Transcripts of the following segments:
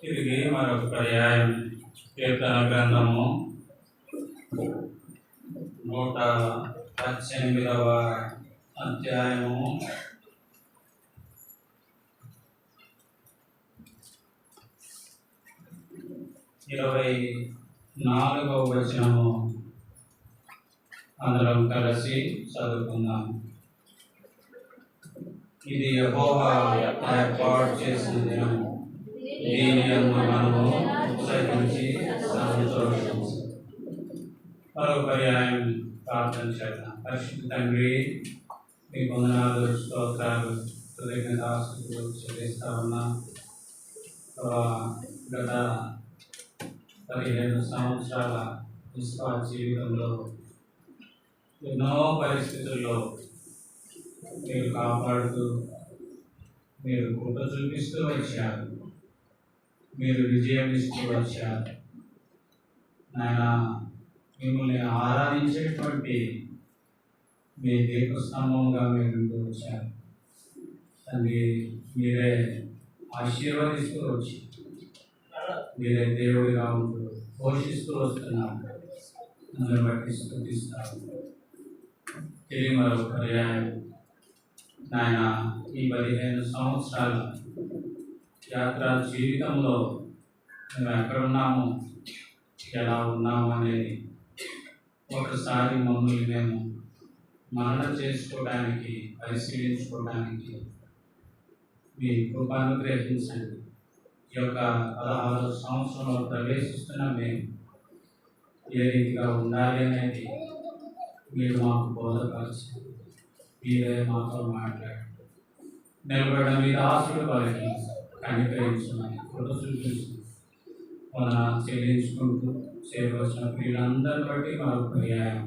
తిరిగి మరొక పర్యాయం కీర్తన గ్రంథము 118వ అధ్యాయము 24వ వచనము అందరం కలిసి చదువుకుందాం. ఇది యెహోవా ఏర్పాటు చేసిన దినము, దీని యందు మనము ఉత్సహించి సంతోషించు. మరో పర్యాయం ప్రార్థన చేద్దాం. పరిశుద్ధ తండ్రి, మీ వందనాలు, స్తోత్రాలు, కృతజ్ఞతాస్తుతులు చెల్లిస్తా ఉన్నా. గత 15 సంవత్సరాల విశ్వాస జీవితంలో ఎన్నో పరిస్థితుల్లో మీరు కాపాడుతూ, మీరు కృప చూపిస్తూ వచ్చారు. మీరు విజయం ఇస్తూ వచ్చారు నాయన. మిమ్మల్ని ఆరాధించేటువంటి మీ దీపస్తంభంగా మీరు ఉంటూ వచ్చారు తండ్రి. మీరే ఆశీర్వదిస్తూ వచ్చి మీరే దేవుడిగా ఉంటూ పోషిస్తూ వస్తున్నారు. అందుని బట్టి స్తుతిస్తారు. తిరిగి మరొక పర్యాయం నాయన, ఈ 15 సంవత్సరాల యాత్ర జీవితంలో మేము ఎక్కడున్నాము, ఎలా ఉన్నాము అనేది ఒకసారి మమ్మల్ని మేము మనన చేసుకోవడానికి, పరిశీలించుకోవడానికి మీ కృప అనుగ్రహించండి. ఈ యొక్క 16 సంవత్సరంలో ప్రవేశిస్తున్న మేము ఏ రీతిగా ఉండాలి అనేది మీరు మాకు బోధపరచండి. మీరే మాతో మాట్లాడండి. నిలబడిన మీ దాసుడు వాళ్ళకి కనికరించమని కృప చూపించండి. మన చెల్లించుకుంటూ చేరవలసిన ప్రియులందరిని బట్టి మరొక పర్యాయం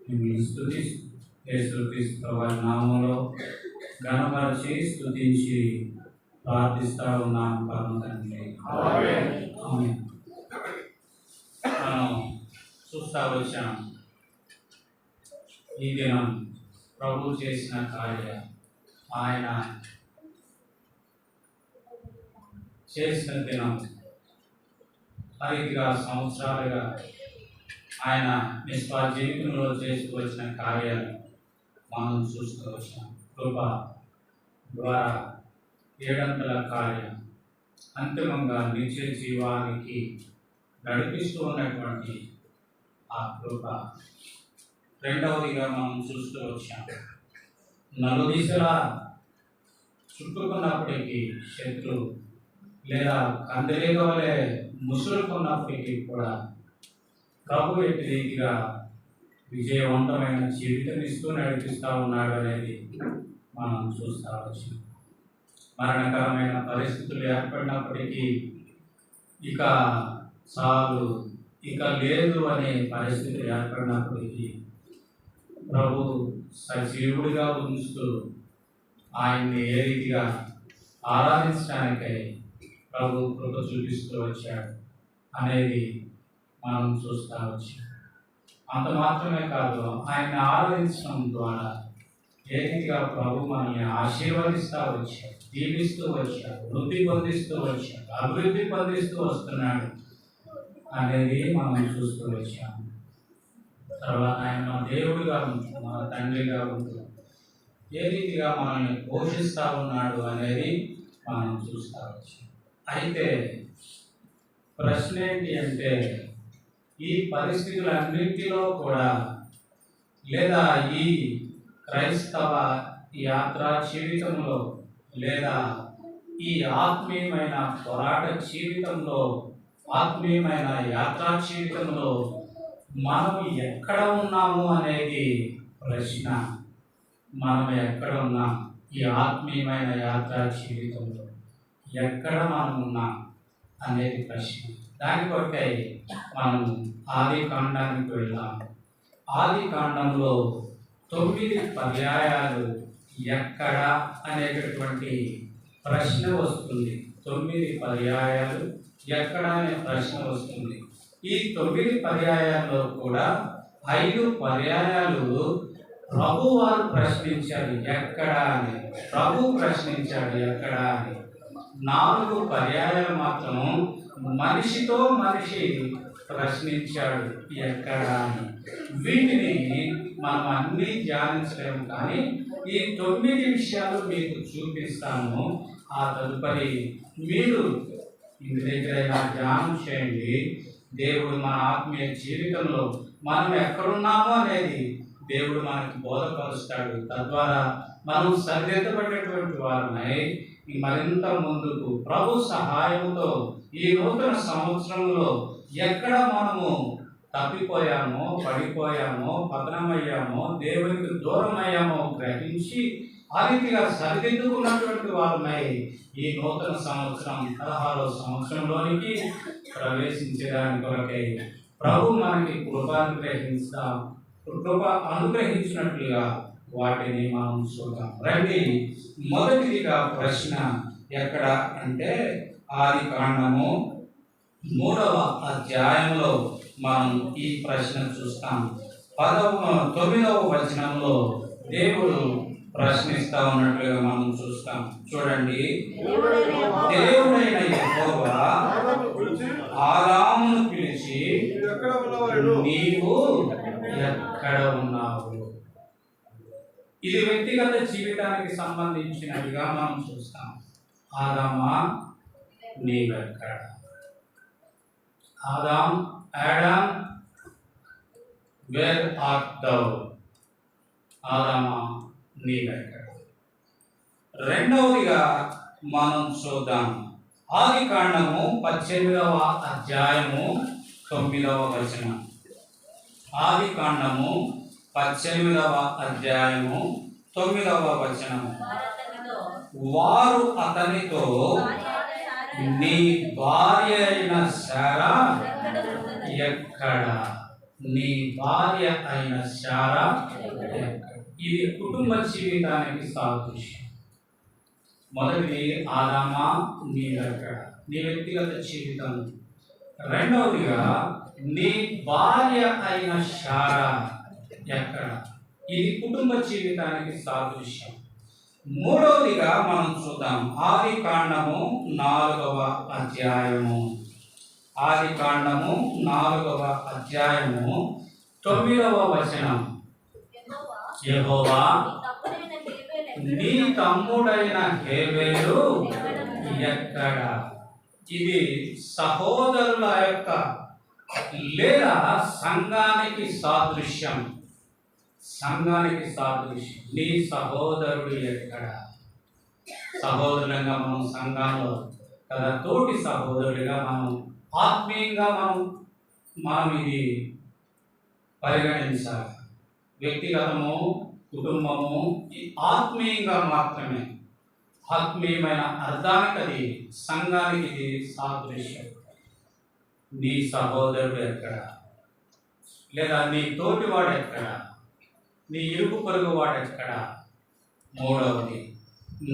మిమ్మల్ని స్తుతిస్తూ యేసుక్రీస్తు వారి నామంలో ఘనపరిచి స్తుతించి ప్రార్థిస్తా ఉన్నాం పరమ తండ్రి. ఆమేన్. మనం చూస్తా వచ్చాం ఈ దినం ప్రభు చేసిన కార్యం, ఆయన చేసిన దినం, హరిగా సంవత్సరాలుగా ఆయన నిస్వార్థ జీవితంలో చేస్తూ వచ్చిన కార్యాలు మనం చూస్తూ వచ్చాం. కృప ద్వారా 7 కార్యం అంతిమంగా నిత్య జీవానికి నడిపిస్తూ ఉన్నటువంటి ఆ కృప. రెండవదిగా మనం చూస్తూ వచ్చాం, నలుదిశలా చుట్టుకున్నప్పటికీ శత్రువు లేదా కందలేక వలె ముసురుకున్నప్పటికీ కూడా ప్రభు ఎట్టి రీతిగా విజయవంతమైన జీవితం ఇస్తూ నడిపిస్తూ ఉన్నాడు అనేది మనం చూస్తూ వచ్చాం. మరణకరమైన పరిస్థితులు ఏర్పడినప్పటికీ ఇక చాలు, ఇక లేదు అనే పరిస్థితులు ఏర్పడినప్పటికీ ప్రభు సజీవుడిగా ఉంచుతూ ఆయన్ని ఏ రీతిగా ఆరాధించడానికై ప్రభు కృప చూపిస్తూ వచ్చాడు అనేది మనం చూస్తూ వచ్చాం. అంత మాత్రమే కాదు, ఆయన్ని ఆరాధించడం ద్వారా ఏ రీతిగా ప్రభు మనల్ని ఆశీర్వదిస్తూ వచ్చాడు, దీవిస్తూ వచ్చాడు, వృద్ధి పొందిస్తూ వచ్చాడు, అభివృద్ధి పొందిస్తూ వస్తున్నాడు అనేది మనం చూస్తూ వచ్చాము. తర్వాత ఆయన మన దేవుడిగా ఉంటూ, మన తండ్రిగా ఉంటూ ఏ రీతిగా మనల్ని పోషిస్తూ ఉన్నాడు అనేది మనం చూస్తూ వచ్చాం. అయితే ప్రశ్న ఏంటి అంటే, ఈ పరిస్థితులన్నింటిలో కూడా లేదా ఈ క్రైస్తవ యాత్రా జీవితంలో లేదా ఈ ఆత్మీయమైన పోరాట జీవితంలో, ఆత్మీయమైన యాత్రా జీవితంలో మనం ఎక్కడ ఉన్నాము అనేది ప్రశ్న. మనం ఎక్కడ ఉన్నాం? ఈ ఆత్మీయమైన యాత్రా జీవితంలో ఎక్కడ మనం ఉన్నాం అనేది ప్రశ్న. దాని కొరకై మనం ఆది కాండానికి వెళ్దాం. ఆది కాండంలో 9 పర్యాయాలు ఎక్కడ అనేటటువంటి ప్రశ్న వస్తుంది. 9 పర్యాయాలు ఎక్కడ అనే ప్రశ్న వస్తుంది. ఈ 9 పర్యాయాల్లో కూడా 5 పర్యాయాలు ప్రభు వారు ప్రశ్నించాడు ఎక్కడ అని. ప్రభు ప్రశ్నించాడు ఎక్కడ అని. 4 పర్యాయాలు మాత్రం మనిషితో మనిషి ప్రశ్నించాడు ఎక్కడ అని. వీటిని మనం అన్నీ ధ్యానించలేము, కానీ ఈ 9 విషయాలు మీకు చూపిస్తాను. ఆ తదుపరి మీరు ఇంటి దగ్గరైనా ధ్యానం చేయండి. దేవుడు మన ఆత్మీయ జీవితంలో మనం ఎక్కడున్నామో అనేది దేవుడు మనకు బోధపరుస్తాడు. తద్వారా మనం సరిదిద్దబడినటువంటి వారమై మరింత ముందుకు ప్రభు సహాయంతో ఈ నూతన సంవత్సరంలో ఎక్కడ మనము తప్పిపోయామో, పడిపోయామో, పతనమయ్యామో, దేవునికి దూరం అయ్యామో గ్రహించి ఆ రీతిగా సరిదిద్దుకున్నటువంటి వారమై ఈ నూతన సంవత్సరం 16వ సంవత్సరంలోనికి ప్రవేశించడానికి కొరకై ప్రభు మనకి కృప అనుగ్రహించినట్లుగా వాటిని మనం చూద్దాం. రండి. మొదటిదిగా ప్రశ్న ఎక్కడ అంటే ఆది కాండము 3వ అధ్యాయంలో మనం ఈ ప్రశ్న చూస్తాం. 9వ వచనంలో దేవుడు ప్రశ్నిస్తా ఉన్నట్లుగా మనం చూస్తాం. చూడండి, దేవుడైన యెహోవా ఆదామును పిలిచి, నీవు ఎక్కడ ఉన్నావు? ఇది వ్యక్తిగత జీవితానికి సంబంధించినట్టుగా మనం చూస్తాం. ఆదామా, నీవెక్కడ? Adam, where art thou? ఆదామా, నీవెక్కడ? రెండవదిగా మనం చూద్దాం. ఆది కాండము 18వ అధ్యాయము 9వ వచనం. ఆది కాండము 18వ అధ్యాయము 9వ వచనము. వారు అతనితో, నీ భార్య అయిన శారా ఎక్కడ? నీ భార్య అయిన శారా ఎక్కడ? ఇది కుటుంబ జీవితానికి సాదృశ్యం. మొదటిది ఆదామా, నీవెక్కడ? నీ వ్యక్తిగత జీవితం. రెండవదిగా నీ భార్య అయిన శారా ఎక్కడ? ఇది కుటుంబ జీవితానికి సాదృశ్యం. మూడవదిగా మనం చూద్దాం. ఆది కాండము 4వ అధ్యాయము. ఆది కాండము 4వ అధ్యాయము 9వ వచనం. యెహోవా, నీ తమ్ముడైన హేబెలు ఎక్కడ? ఇది సహోదరుల యొక్క లేదా సంఘానికి సాదృశ్యం. సంఘానికి సాదృశ్యం. నీ సహోదరుడు ఎక్కడ? సహోదరులంగా మనం సంఘంలో కదా, తోటి సహోదరుడిగా మనం ఆత్మీయంగా మనం ఇది పరిగణించాలి. వ్యక్తిగతము, కుటుంబము ఆత్మీయంగా మాత్రమే. ఆత్మీయమైన అర్థానికి అది, సంఘానికి ఇది సాదృశ్యం. నీ సహోదరుడు ఎక్కడ? లేదా నీ తోటివాడు ఎక్కడ? నీ ఇరుగు పొరుగు వాడు ఎక్కడ? మూడవది.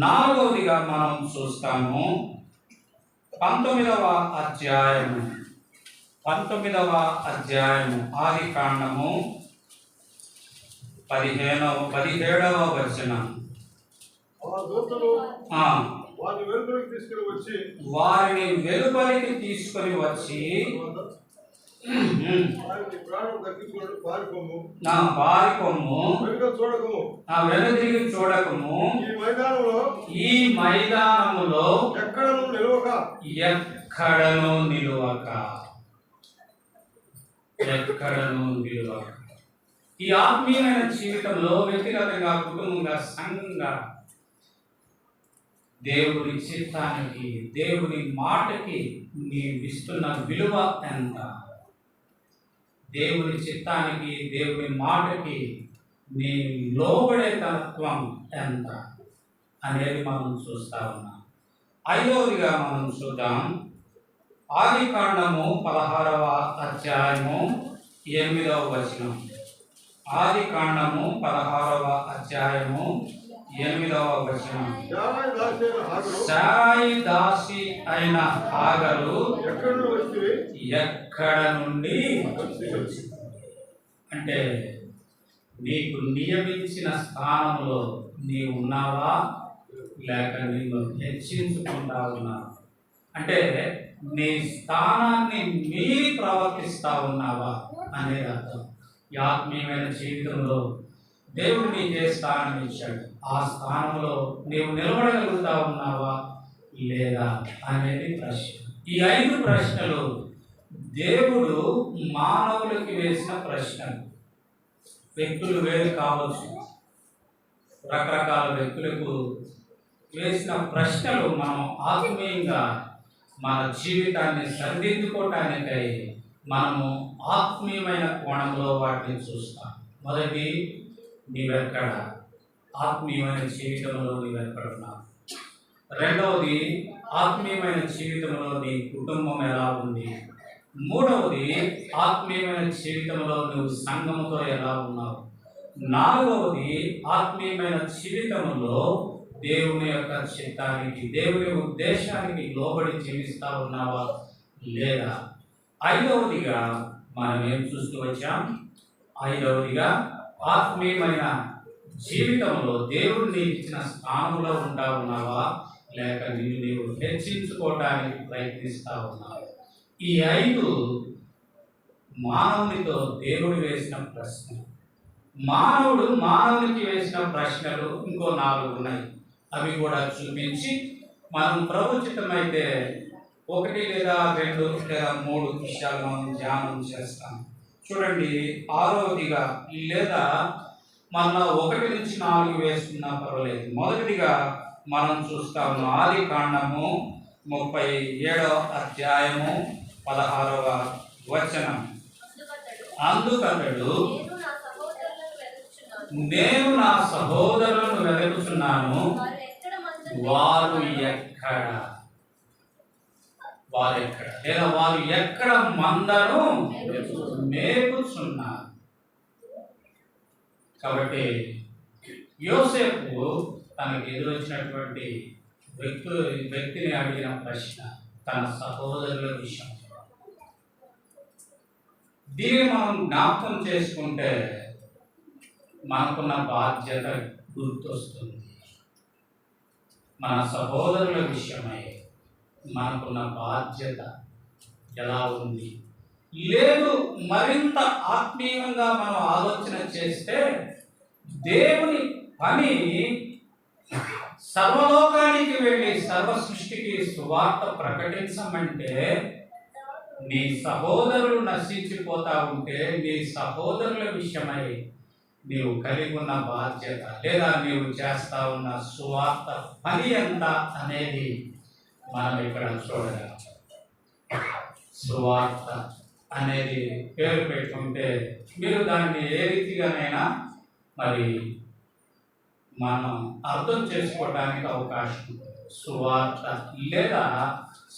నాలుగవదిగా మనం చూస్తాము 19వ అధ్యాయము. 19వ అధ్యాయము ఆది కాండము 17వ వచనం. వారిని వెలుపలికి తీసుకొని వచ్చి నా వారి కొమ్ము వెనుదిరిగి చూడకము, ఈ మైదానములో ఎక్కడను నిలువక. ఈ ఆత్మీయమైన జీవితంలో వ్యక్తిగతంగా, కుటుంబంగా, సంఘంగా దేవుడి చిత్తానికి, దేవుడి మాటకి నీవు ఇస్తున్న విలువ ఎంత? దేవుడి చిత్తానికి, దేవుడి మాటకి నీ లోబడే తత్వం ఎంత అనేది మనం చూస్తా ఉన్నాం. ఐదవదిగా మనం చూద్దాం. ఆది కాండము 16వ అధ్యాయము 8వ వచనం. ఆది కాండము 16వ అధ్యాయము 8వ వచనం. శారాయి దాసి అయిన హాగరు ఎక్కడ నుండి? అంటే నీకు నియమించిన స్థానంలో నీవు ఉన్నావా, లేక నిన్ను హెచ్చించుకుంటా ఉన్నావా? అంటే నీ స్థానాన్ని మీరి ప్రవర్తిస్తా ఉన్నావా అనేది అర్థం. ఈ ఆత్మీయమైన జీవితంలో దేవుడు నీకే స్థానం ఇచ్చాడు. ఆ స్థానంలో నీవు నిలబడగలుగుతా ఉన్నావా లేదా అనేది ప్రశ్న. ఈ 5 ప్రశ్నలు దేవుడు మానవులకి వేసిన ప్రశ్నలు. వ్యక్తులు వేరు కావచ్చు, రకరకాల వ్యక్తులకు వేసిన ప్రశ్నలు మనం ఆత్మీయంగా మన జీవితాన్ని సరిదిద్దుకోవటానికై మనము ఆత్మీయమైన కోణంలో వాటిని చూస్తాం. మొదటి, నీవెక్కడ? ఆత్మీయమైన జీవితంలో నీవెక్కడున్నావు? రెండవది, ఆత్మీయమైన జీవితంలో నీ కుటుంబం ఎలా ఉంది? మూడవది, ఆత్మీయమైన జీవితంలో నువ్వు సంఘముతో ఎలా ఉన్నావు? నాలుగవది, ఆత్మీయమైన జీవితంలో దేవుని యొక్క చిత్తానికి, దేవుని ఉద్దేశానికి లోబడి జీవిస్తా ఉన్నావా లేదా? ఐదవదిగా మనం ఏం చూస్తూ వచ్చాం? ఐదవదిగా ఆత్మీయమైన జీవితంలో దేవుడు నీకు ఇచ్చిన స్థానంలో ఉంటా ఉన్నావా, లేక నీవు హెచ్చించుకోవడానికి ప్రయత్నిస్తా ఉన్నావా? ఈ ఐదు మానవునితో దేవుడు వేసిన ప్రశ్న. మానవుడు మానవునికి వేసిన ప్రశ్నలు ఇంకో 4 ఉన్నాయి. అవి కూడా చూపించి మనం ప్రభుచితమైతే 1 లేదా 2 లేదా 3 విషయాలు మనం ధ్యానం చేస్తాం. చూడండి, 6వదిగా లేదా మన 1 నుంచి 4 వేసుకున్నా పర్వాలేదు. మొదటిగా మనం చూస్తాము ఆదికాండము 37వ అధ్యాయము 16వ వచనం. అందుకతడు నేను నా సహోదరులను వెతుకుచున్నాను, వారు ఎక్కడ లేదా వారు ఎక్కడ మందను మేపుచున్నారు. కాబట్టి యోసేపు తనకు ఎదురొచ్చినటువంటి వ్యక్తిని అడిగిన ప్రశ్న తన సహోదరుల విషయం. దీన్ని మనం జ్ఞాపకం చేసుకుంటే మనకున్న బాధ్యత గుర్తొస్తుంది. మన సహోదరుల విషయమై మనకున్న బాధ్యత ఎలా ఉంది? లేదు, మరింత ఆత్మీయంగా మనం ఆలోచన చేస్తే దేవుని పని సర్వలోకానికి వెళ్ళి సర్వ సృష్టికి సువార్త ప్రకటించమంటే, నీ సహోదరులు నశించిపోతా ఉంటే నీ సహోదరుల విషయమై నీవు కలిగి ఉన్న బాధ్యత లేదా నీవు చేస్తా ఉన్న సువార్త పని ఎంత అనేది మనం ఇక్కడ చూడగలం. సువార్త అనేది పేరు పెట్టుకుంటే మీరు దాన్ని ఏ రీతిగానైనా మరి మనం అర్థం చేసుకోవడానికి అవకాశం ఉంది. సువార్త లేదా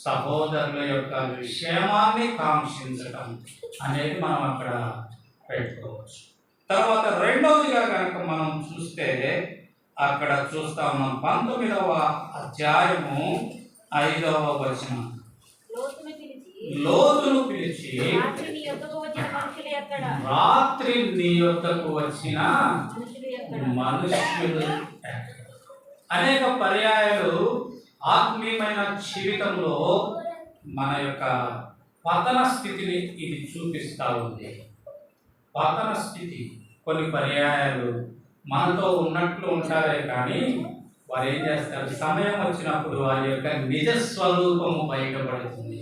సహోదరుల యొక్క క్షేమాన్ని కాంక్షించడం అనేది మనం అక్కడ పెట్టుకోవచ్చు. తర్వాత రెండవదిగా కనుక మనం చూస్తే అక్కడ చూస్తా ఉన్నాం 19వ అధ్యాయము 5వ వచనం. లోతును పిలిచి రాత్రి నీ యొద్దకు వచ్చిన మనుషులు. అనేక పర్యాయాలు ఆత్మీయమైన జీవితంలో మన యొక్క పతన స్థితిని ఇది చూపిస్తూ ఉంది. పతన స్థితి కొన్ని పర్యాయాలు మనతో ఉన్నట్లు ఉంటారే కానీ వారు ఏం చేస్తారు? సమయం వచ్చినప్పుడు వారి యొక్క నిజ స్వరూపము బయటపడుతుంది.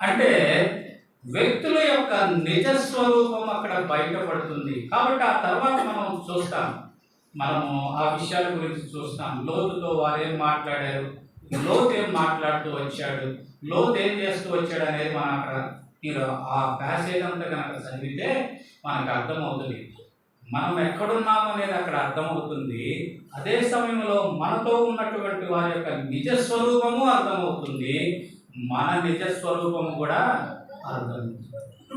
అంటే వ్యక్తుల యొక్క నిజ స్వరూపం అక్కడ బయటపడుతుంది. కాబట్టి ఆ తర్వాత మనం చూస్తాం, మనము ఆ విషయాల గురించి చూస్తాం. లోతుతో వారు ఏం మాట్లాడారు, లోతు ఏం మాట్లాడుతూ వచ్చాడు, లోతు ఏం చేస్తూ వచ్చాడు అనేది మనం అక్కడ మీరు ఆ ప్యాసేజ్ అంతా కనుక చదివితే మనకు అర్థమవుతుంది. మనం ఎక్కడున్నాము అనేది అక్కడ అర్థమవుతుంది. అదే సమయంలో మనతో ఉన్నటువంటి వారి యొక్క నిజ స్వరూపము అర్థమవుతుంది, మన నిజ స్వరూపము కూడా అర్థమవుతుంది.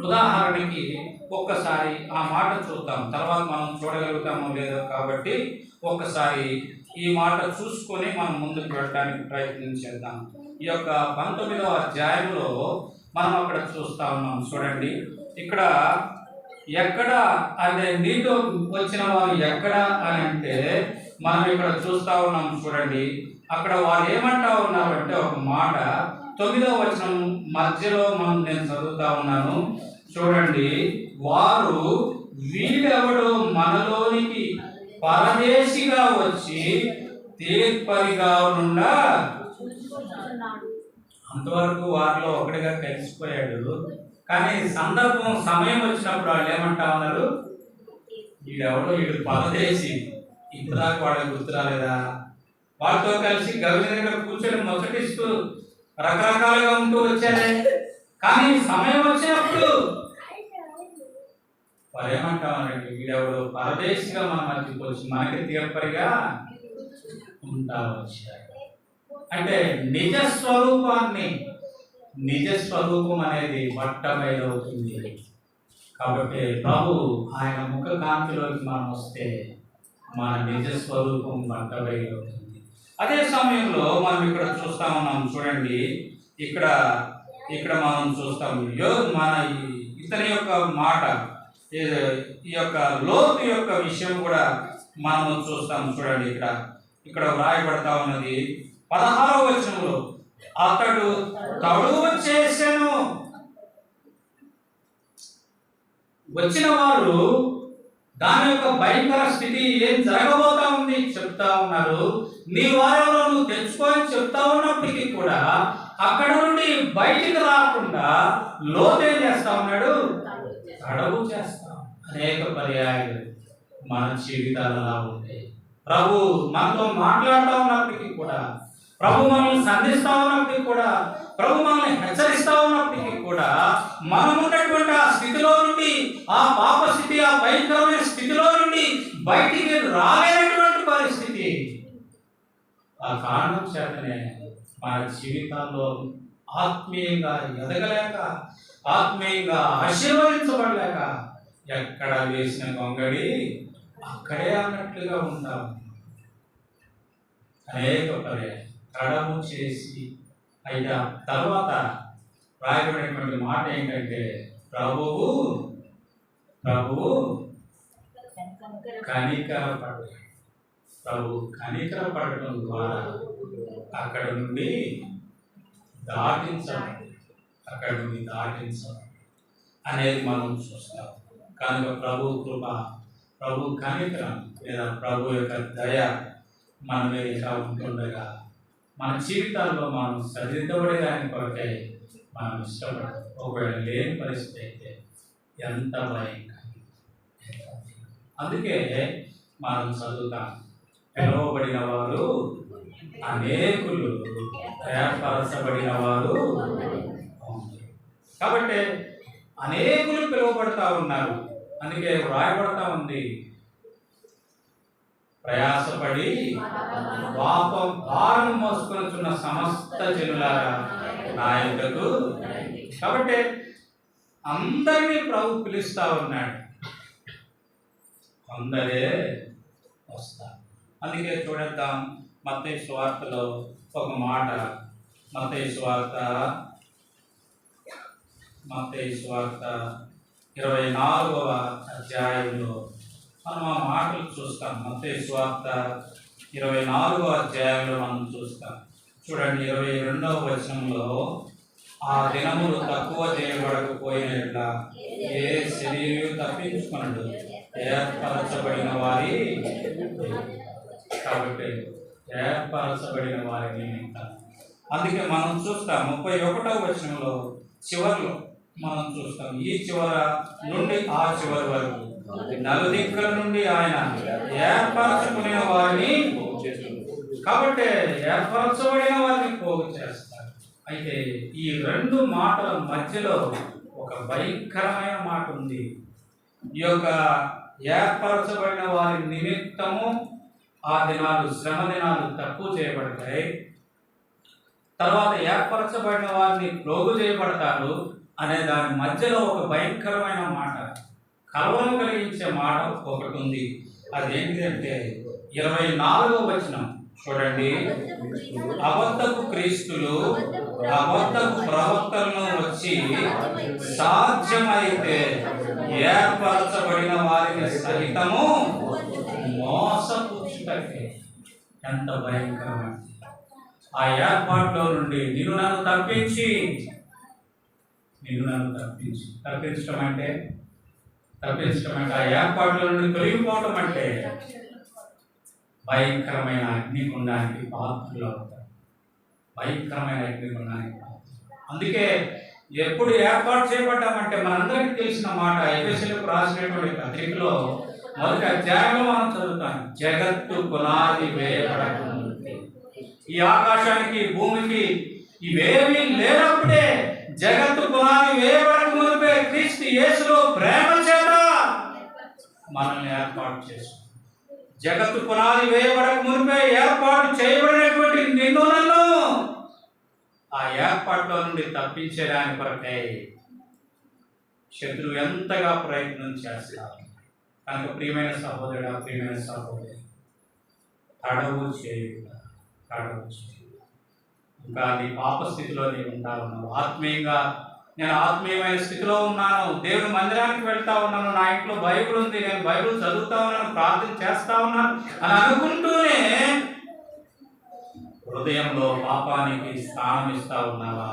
ఉదాహరణకి ఒక్కసారి ఆ మాట చూద్దాం, తర్వాత మనం చూడగలుగుతామో లేదో కాబట్టి ఒక్కసారి ఈ మాట చూసుకొని మనం ముందుకు వెళ్ళడానికి ప్రయత్నం చేద్దాం. ఈ యొక్క 19వ అధ్యాయంలో మనం అక్కడ చూస్తా ఉన్నాం. చూడండి, ఇక్కడ ఎక్కడ అంటే నీతో వచ్చిన వారు ఎక్కడ అని అంటే మనం ఇక్కడ చూస్తా ఉన్నాం. చూడండి, అక్కడ వారు ఏమంటా ఉన్నారు అంటే ఒక మాట 9వ వచనం మధ్యలో నేను చదువుతా ఉన్నాను. చూడండి, వారు వీడెవడో మనలోనికి పరదేశిగా వచ్చి తీర్పరిగా నుండా. అంతవరకు వారిలో ఒకటిగా కలిసిపోయాడు. కానీ సమయం వచ్చినప్పుడు వాళ్ళు ఏమంటా ఉన్నారు? వీడెవడో, వీడు పరదేశి, ఇప్పుడు దాకా వాళ్ళకి గుర్తు రాలేదా? వాళ్ళతో కలిసి గవిని దగ్గర కూర్చొని ముచ్చటిస్తూ రకరకాలుగా ఉంటూ వచ్చారే, కానీ సమయం వచ్చినప్పుడు వారు ఏమంటా ఉన్నారంటే వీడెవడో పరదేశిగా మన మధ్యకి వచ్చి మనకి తీర్పరిగా ఉంటా వచ్చారు. అంటే నిజ స్వరూపం అనేది బట్టబయలవుతుంది. కాబట్టి ప్రభు ఆయన ముఖ కాంతిలోకి మనం వస్తే మన నిజ స్వరూపం బట్టబయలవుతుంది. అదే సమయంలో మనం ఇక్కడ చూస్తా ఉన్నాం, చూడండి. ఇక్కడ ఇక్కడ మనం చూస్తాం మన ఇతని యొక్క మాట, ఈ యొక్క లోతు యొక్క విషయం కూడా మనం చూస్తాం. చూడండి, ఇక్కడ వ్రాయబడతా ఉన్నది 16వ వచనంలో, అతడు తడువ చేసెను. వచ్చిన వారు దాని యొక్క భయంకర స్థితి ఏం జరగబోతా ఉంది చెప్తా ఉన్నారు. నీ వారెవరో నువ్వు తెచ్చుకొని చెప్తా ఉన్నప్పటికీ కూడా అక్కడ నుండి బయటికి రాకుండా లోతు ఏం చేస్తా ఉన్నాడు? తడవు చేస్తా. అనేక పర్యాయాలు మన జీవితాలు అలా ఉంటాయి. ప్రభు మనతో మాట్లాడుతూ ఉన్నప్పటికీ కూడా, ప్రభు మనల్ని సంధిస్తా ఉన్నప్పటికీ కూడా, ప్రభు మనల్ని హెచ్చరిస్తా ఉన్నప్పటికీ కూడా, మనం ఉన్నటువంటి ఆ స్థితిలో నుండి, ఆ పాప స్థితి, ఆ భయంకరమైన స్థితిలో నుండి బయటికి రాలేనటువంటి పరిస్థితి. ఆ కారణం చేతనే మన జీవితాల్లో ఆత్మీయంగా ఎదగలేక, ఆత్మీయంగా ఆశీర్వదించబడలేక, ఎక్కడ వేసిన గొంగడి అక్కడే అన్నట్లుగా ఉంటాం. అనేక పర్యాలు తడము చేసి అయితే తర్వాత రాయబడినటువంటి మాట ఏంటంటే, ప్రభువు కనికరపడ్డాడు. ప్రభు కనికరపడటం ద్వారా అక్కడ నుండి దాటించబడి అనేది మనం చూస్తాం. కనుక ప్రభు కృప, ప్రభు కనికరం లేదా ప్రభు యొక్క దయ మన మీద ఇలా ఉంటుండగా మన జీవితాల్లో మనం సరిదిద్దబడేదాని కొరకై మనం ఇష్టపడతాం. ఒకవేళ లేని పరిస్థితి అయితే ఎంత భయంకరం. అందుకే మనం చదువుతాం, పిలువబడిన వారు అనేకులు, ఏర్పరచబడిన వారు. కాబట్టి అనేకులు పిలువబడతా ఉన్నారు. అందుకే వ్రాయబడతా ఉంది, ప్రయాసపడి భారం మోసుకొనుచున్న సమస్త జనులారా నా యొద్దకు. కాబట్టి అందరినీ ప్రభు పిలుస్తా ఉన్నాడు, అందరే వస్తారు. అందుకే చూడద్దాం, మత్తయి సువార్తలో ఒక మాట, మత్తయి సువార్త 24వ అధ్యాయంలో మనం ఆ మాటలు చూస్తాం. మత్తయి సువార్త 24వ అధ్యాయంలో మనం చూస్తాం. చూడండి, 22వ వచనంలో, ఆ దినములు తక్కువ చేయబడకపోయినట్ల ఏ శరీరం తప్పించుకున్నాడు, ఏర్పరచబడిన వారి. కాబట్టి ఏర్పరచబడిన వారి నిమిత్తం. అందుకే మనం చూస్తాం 31వ వచనంలో చివరిలో మనం చూస్తాం, ఈ చివర నుండి ఆ చివరి వరకు నలుదిక్కుల నుండి ఆయన ఏర్పరచుకునే వారిని. కాబట్టి ఏర్పరచబడిన వారిని పోగు చేస్తారు. అయితే ఈ రెండు మాటల మధ్యలో ఒక భయంకరమైన మాట ఉంది. ఈ యొక్క ఏర్పరచబడిన వారి నిమిత్తము ఆ దినాలు, శ్రమ దినాలు తక్కువ చేయబడతాయి. తర్వాత ఏర్పరచబడిన వారిని ప్రోగు చేయబడతారు అనే దాని మధ్యలో ఒక భయంకరమైన మాట, కలవరం కలిగించే మాట ఒకటి ఉంది. అదేంటిదంటే 24వ వచనం చూడండి, అబద్ధపు క్రీస్తులు, అబద్ధపు ప్రవక్తలను వచ్చి సాధ్యమైతే ఏర్పరచబడిన వారిని సహితము మోసపుచ్చుటకే. ఎంత భయంకరమైన ఆ ఏర్పాటులో నుండి నిన్ను నన్ను తప్పించి తప్పించడం అంటే ఆ ఏర్పాటులో నుండి తొలగిపోవటం అంటే భయంకరమైన అగ్నిగుండానికి పాత్రలు అవుతారు. భయంకరమైన అగ్నిగుండానికి. అందుకే ఎప్పుడు ఏర్పాటు చేయబడ్డామంటే మనందరికీ తెలిసిన మాట, ఎఫెసీయులకు రాసినటువంటి పత్రికలో 1వ అధ్యాయంలో మనం చదువుతాం, జగత్తు పునాది వేయబడకముందు, ఈ ఆకాశానికి భూమికి ఇవేమీ లేనప్పుడే, జగత్తు పునాది వేయబడక మునిపే క్రీస్తు యేసులో ప్రేమ చేత మనల్ని ఏర్పాటు చేసుకున్నాడు. జగత్తు పునాది వేయబడక మునిపే ఏర్పాటు చేయబడినటువంటి నిన్ను నన్ను ఆ ఏర్పాటులో నుండి తప్పించేదాని కొరకై శత్రువు ఎంతగా ప్రయత్నం చేస్తారు. కనుక ప్రియమైన సహోదరుడా, ప్రియమైన సహోదరి, తడవు చేయుట, కాడవచ్చు. ఇంకా నీ పాప స్థితిలో నీవు ఉంటా ఉన్నావు. ఆత్మీయంగా నేను ఆత్మీయమైన స్థితిలో ఉన్నాను, దేవుని మందిరానికి వెళ్తా ఉన్నాను, నా ఇంట్లో బైబిల్ ఉంది, నేను బైబిల్ చదువుతా ఉన్నాను, ప్రార్థన చేస్తా ఉన్నాను అని అనుకుంటూనే హృదయంలో పాపానికి స్థానం ఇస్తా ఉన్నావా?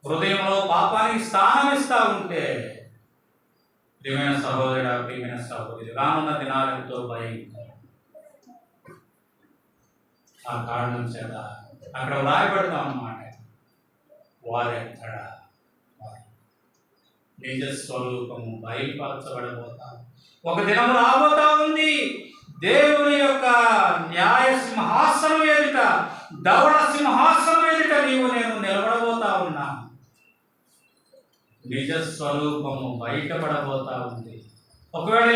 హృదయంలో పాపానికి స్థానం ఇస్తా ఉంటే ప్రియమైన సహోదరుడా, ప్రియమైన సహోదరి, రానున్న దినాలతో భయంకరం. ఆ కారణం చేత అక్కడ వ్రాయబడతాం అన్నమాట, వారెక్కడ నిజ స్వరూపము బయలుపరచబడబోతాం. ఒక దినం రాబోతా ఉంది, దేవుని యొక్క న్యాయ సింహాసనం ఎదుట, ధవళ సింహాసనం ఎదుట నీవు నేను నిలబడబోతా ఉన్నా. నిజ స్వరూపము బయటపడబోతా ఉంది. ఒకవేళ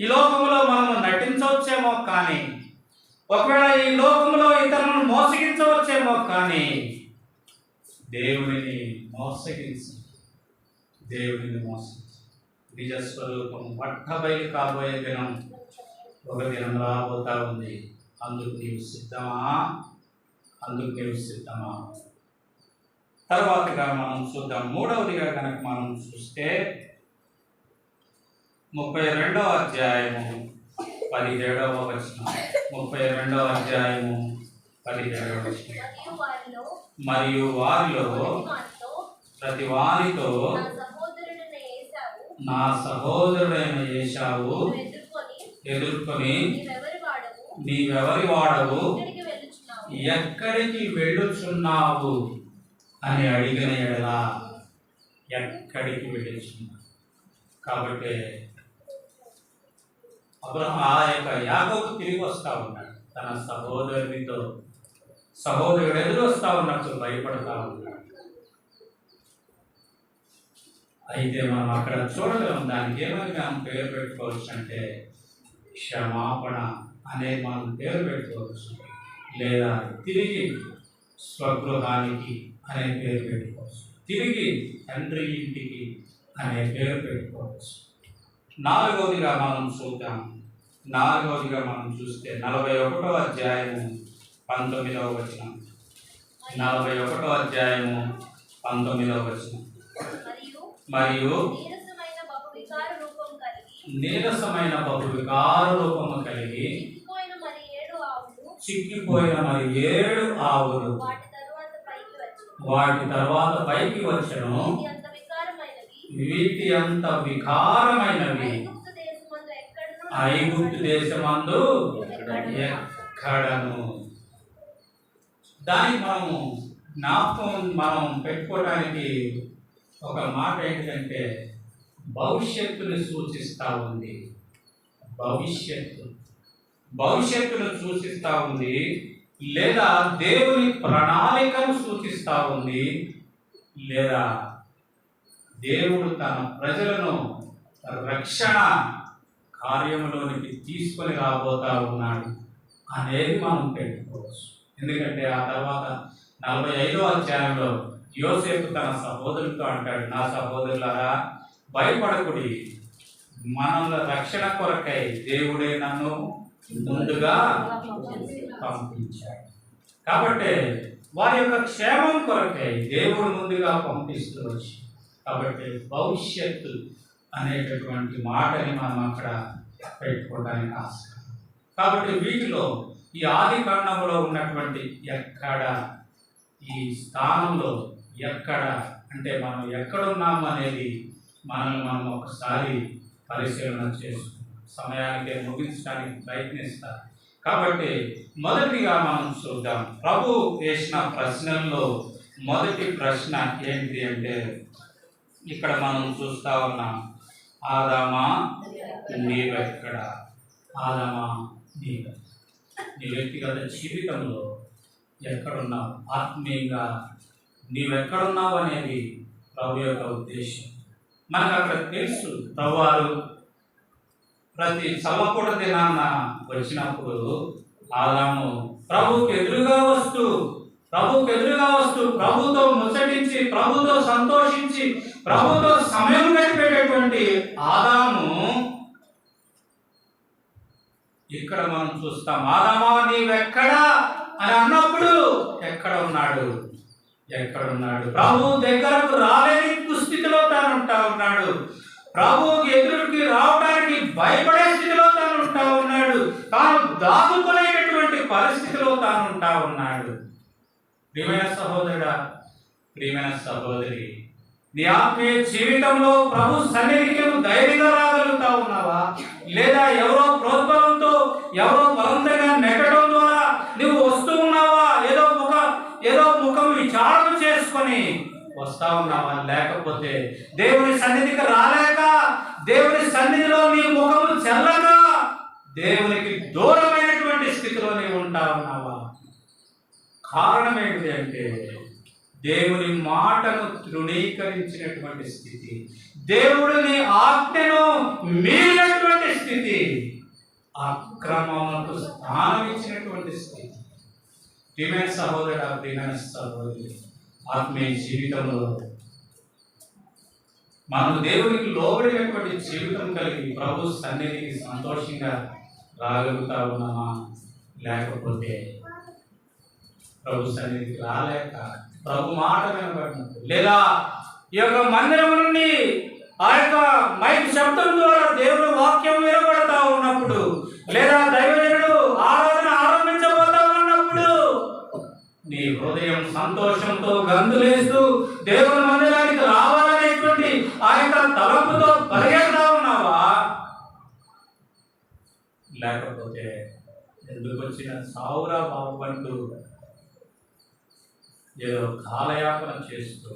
ఈ లోకములో మనము నటించవచ్చేమో కానీ, ఒకవేళ ఈ లోకములో ఇతరులను మోసగించవచ్చేమో కానీ, దేవుడిని మోసగించి నిజ స్వరూపం పట్టబయలు కాబోయే దినం ఒక దినం రాబోతా ఉంది. అందుకు నీవు సిద్ధమా? తర్వాతగా మనం చూద్దాం. మూడవదిగా కనుక మనం చూస్తే 32వ అధ్యాయము 17వ వచనం. 32వ అధ్యాయము 17వ వచనం. మరియు వారిలో ప్రతి వారితో నా సహోదరుడైన ఏశావు ఎదుర్కొని నీవెవరి వాడవు, ఎక్కడికి వెళ్ళుచున్నావు అని అడిగిన ఎడల ఎక్కడికి వెళ్ళుచున్నావు. కాబట్టి ఆ యొక్క యాకోబు తిరిగి వస్తా ఉన్నాడు, తన సహోదరుడు ఎదురు వస్తా ఉన్నట్టు భయపడతా ఉన్నాడు. అయితే మనం అక్కడ చూడగలం, దానికి ఏమని మనం పేరు పెట్టుకోవచ్చు అంటే క్షమాపణ అనేది మనం పేరు పెట్టుకోవచ్చు, లేదా తిరిగి స్వగృహానికి అనే పేరు పెట్టుకోవచ్చు, తిరిగి తండ్రి ఇంటికి అనే పేరు పెట్టుకోవచ్చు. నాలుగవదిగా మనం చూస్తే 41వ అధ్యాయము 19వ వచనం. 41వ అధ్యాయము 19వ వచనం. మరియు నీరసమైన బహు వికార రూపము కలిగి చిక్కిపోయిన మరి 7 ఆవులు వాటి తర్వాత పైకి వచ్చెను. వీటి అంత వికారమైనవి ఐగుప్తు దేశమందు ఎక్కడను. దానికి మనం పెట్టుకోవడానికి ఒక మాట ఏంటంటే భవిష్యత్తుని సూచిస్తూ ఉంది. భవిష్యత్తును సూచిస్తూ ఉంది, లేదా దేవుని ప్రణాళికను సూచిస్తూ ఉంది, లేదా దేవుడు తన ప్రజలను రక్షణ కార్యములోనికి తీసుకొని రాబోతా ఉన్నాడు అనేది మనం పెట్టుకోవచ్చు. ఎందుకంటే ఆ తర్వాత 45వ అధ్యాయంలో యోసేపు తన సహోదరులతో అంటాడు, నా సహోదరులారా భయపడకుడి, మనల రక్షణ కొరకై దేవుడే నన్ను ముందుగా పంపించాడు. కాబట్టి వారి యొక్క క్షేమం కొరకై దేవుడు ముందుగా పంపిస్తూ వచ్చి, కాబట్టి భవిష్యత్తు అనేటటువంటి మాటని మనం అక్కడ పెట్టుకోవడానికి ఆస్కారం. కాబట్టి వీటిలో ఈ ఆది కాండములో ఉన్నటువంటి ఎక్కడ, ఈ స్థానంలో ఎక్కడ అంటే మనం ఎక్కడున్నాము అనేది మనం ఒకసారి పరిశీలన చేసుకుంటాం, సమయానికి ముగించడానికి ప్రయత్నిస్తాం. కాబట్టి మొదటిగా మనం చూద్దాం, ప్రభు వేసిన ప్రశ్నల్లో మొదటి ప్రశ్న ఏంటి అంటే, ఇక్కడ మనం చూస్తా ఉన్నాం, ఆదామా నీవెక్కడ? ఆదామా నీవెక్కడ? నీ వ్యక్తిగత జీవితంలో ఎక్కడున్నావు? ఆత్మీయంగా నీవెక్కడున్నావు అనేది ప్రభు యొక్క ఉద్దేశం. మనకు అక్కడ తెలుసు, ప్రభువారు ప్రతి చల్లపూట దినాన వచ్చినప్పుడు ఆదాము ప్రభువుకి ఎదురుగా వస్తూ ప్రభుతో ముచ్చటించి, ప్రభుతో సంతోషించి, ప్రభుతో సమయం గడిపేటటువంటి ఆదాము ఇక్కడ మనం చూస్తాం, ఆదామా నీవెక్కడా అని అన్నప్పుడు ఎక్కడ ఉన్నాడు? ప్రభు దగ్గరకు రాలేని దుస్థితిలో తాను ఉంటా ఉన్నాడు. ప్రభువుకి ఎదురుకి రావడానికి భయపడే స్థితిలో తాను ఉంటా ఉన్నాడు. తాను దాచుకునేటటువంటి పరిస్థితిలో తాను ఉంటా ఉన్నాడు. ప్రియమైన సహోదరుడా, ప్రియమైన సహోదరి, నీ ఆత్మీయ జీవితంలో ప్రభు సన్నిధికి నువ్వు ధైర్యంగా రాగలుగుతా ఉన్నావా? లేదా ఎవరో ప్రోద్బలంతో, ఎవరో బలంగా నెట్టడం ద్వారా నువ్వు వస్తూ ఉన్నావా? ఏదో ముఖం విచారణ చేసుకొని వస్తా ఉన్నావా? లేకపోతే దేవుని సన్నిధికి రాలేక, దేవుని సన్నిధిలో నీ ముఖము చెల్లక, దేవునికి దూరమైనటువంటి స్థితిలో నీవు ఉంటా ఉన్నావా? కారణం ఏంటి అంటే దేవుని మాటను తృణీకరించినటువంటి స్థితి, దేవుడిని ఆజ్ఞను మీరినటువంటి స్థితి, అక్రమములకు స్థానం ఇచ్చినటువంటి స్థితి. ప్రియమైన సహోదరుడా, ప్రియమైన సహోదరి, ఆత్మీయ జీవితంలో మనం దేవునికి లోబడినటువంటి జీవితం కలిగి ప్రభు సన్నిధికి సంతోషంగా రాగలుగుతా ఉన్నామా? లేకపోతే ప్రభు సన్నిధికి రాలేక, ప్రభు మాట వినబడినప్పుడు, లేదా ఈ యొక్క మందిరం నుండి ఆ యొక్క మైక్ శబ్దం ద్వారా దేవుని వాక్యం వినబడతా ఉన్నప్పుడు, లేదా దైవజనుడు ఆరాధన ఆరంభించబోతా ఉన్నప్పుడు నీ హృదయం సంతోషంతో గంతులేస్తూ దేవుని మందిరానికి రావాలనేటువంటి ఆ యొక్క తలంపుతో పరిగెడతా ఉన్నావా? లేకపోతే ఎందుకు వచ్చిన సావురా బాబు అంటూ ఏదో కాలయాపన చేస్తూ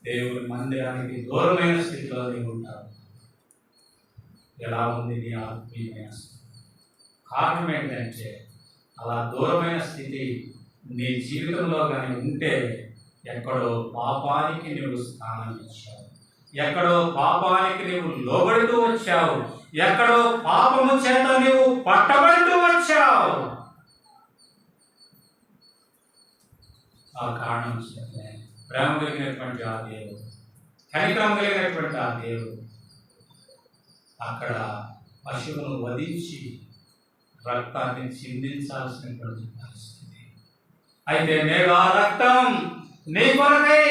దేవుని మందిరానికి దూరమైన స్థితిలో నీవు ఉంటావు? ఎలా ఉంది నీ ఆత్మీయ స్థితి? కారణం ఏంటంటే అలా దూరమైన స్థితి నీ జీవితంలో కానీ ఉంటే ఎక్కడో పాపానికి నీవు స్థానం ఇచ్చావు, ఎక్కడో పాపానికి నీవు లోబడుతూ వచ్చావు, ఎక్కడో పాపము చేత నీవు పట్టబడుతూ వచ్చావు. ఆ కారణం చేతనే ప్రేమ కలిగినటువంటి ఆ దేవుడు, కనికరం కలిగినటువంటి ఆ దేవుడు అక్కడ పశువును వధించి రక్తాన్ని చిందించాల్సినటువంటి పరిస్థితి. అయితే నేడు ఆ రక్తం నీ కొరకై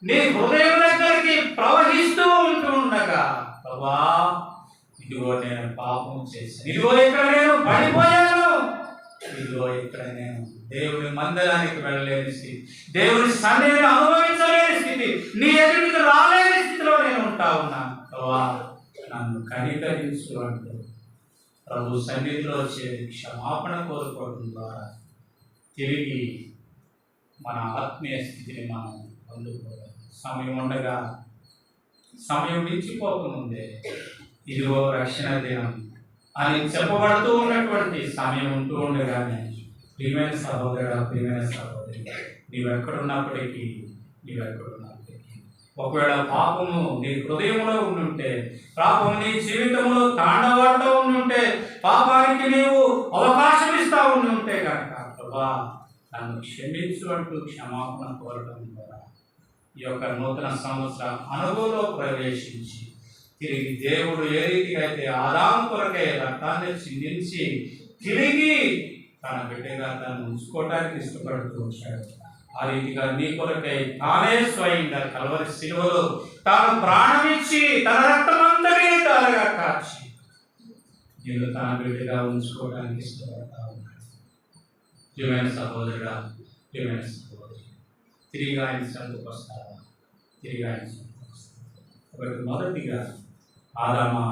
నీ హృదయం దగ్గరికి ప్రవహిస్తూ ఉంటుండగా, ప్రభా ఇదిగో నేను పాపం చేశాను, ఇదిగో ఇక్కడ నేను పడిపోయాను, ఇదిగో ఇక్కడ నేను దేవుని మందిరానికి వెళ్ళలేని స్థితి, దేవుని సన్నిధిని అనుభవించలేని స్థితి, నీ ఎదుటికి రాలేని స్థితిలో నేను ఉంటా ఉన్నాను. ప్రభా నన్ను కనికరించు అంటూ ప్రభు సన్నిధిలో చేరి క్షమాపణ కోరుకోవడం ద్వారా తిరిగి మన ఆత్మీయ స్థితిని మనం పొందుకోవాలి. సమయం ఉండగా, సమయం మించిపోకముందే ఇదిగో రక్షణ దినం అని చెప్పబడుతూ ఉన్నటువంటి సమయం ఉంటూ ఉండగానే, ప్రియమైన సహోదరుడా, ప్రియమైన సహోదరి, నీవెక్కడున్నప్పటికీ ఒకవేళ పాపము నీ హృదయంలో ఉండుంటే, పాపము నీ జీవితంలో తాండవాడుతూ ఉండుంటే, పాపానికి నీవు అవకాశం ఇస్తా ఉండుంటే కనుక, ప్రభా నన్ను క్షమించు అంటూ క్షమాపణ కోరడం ద్వారా ఈ యొక్క నూతన సంవత్సర అనుభవంలో ప్రవేశించి తిరిగి దేవుడు ఏ రీతిగా అయితే ఆదాము కొరకై రక్తాన్ని చిందించి తిరిగి తన బిడ్డగా తను ఉంచుకోవడానికి ఇష్టపడుతూ వచ్చాడు, ఆ రీతిగా నీ కొరకై తానే స్వయంగా కల్వరి శిలువలో తాను ప్రాణమిచ్చి తన రక్తమంతటిని తారగా కాచి నేను తన బిడ్డగా ఉంచుకోవడానికి ఇష్టపడతా ఉన్నాడు. ప్రియమైన సహోదరుడా, ప్రియమైన సహోదరి, తిరిగి ఆయన సంతకు వస్తావా? తిరిగి ఆయన సంతకు వస్తావా? ఒకటి మొదటిగా ఆదామా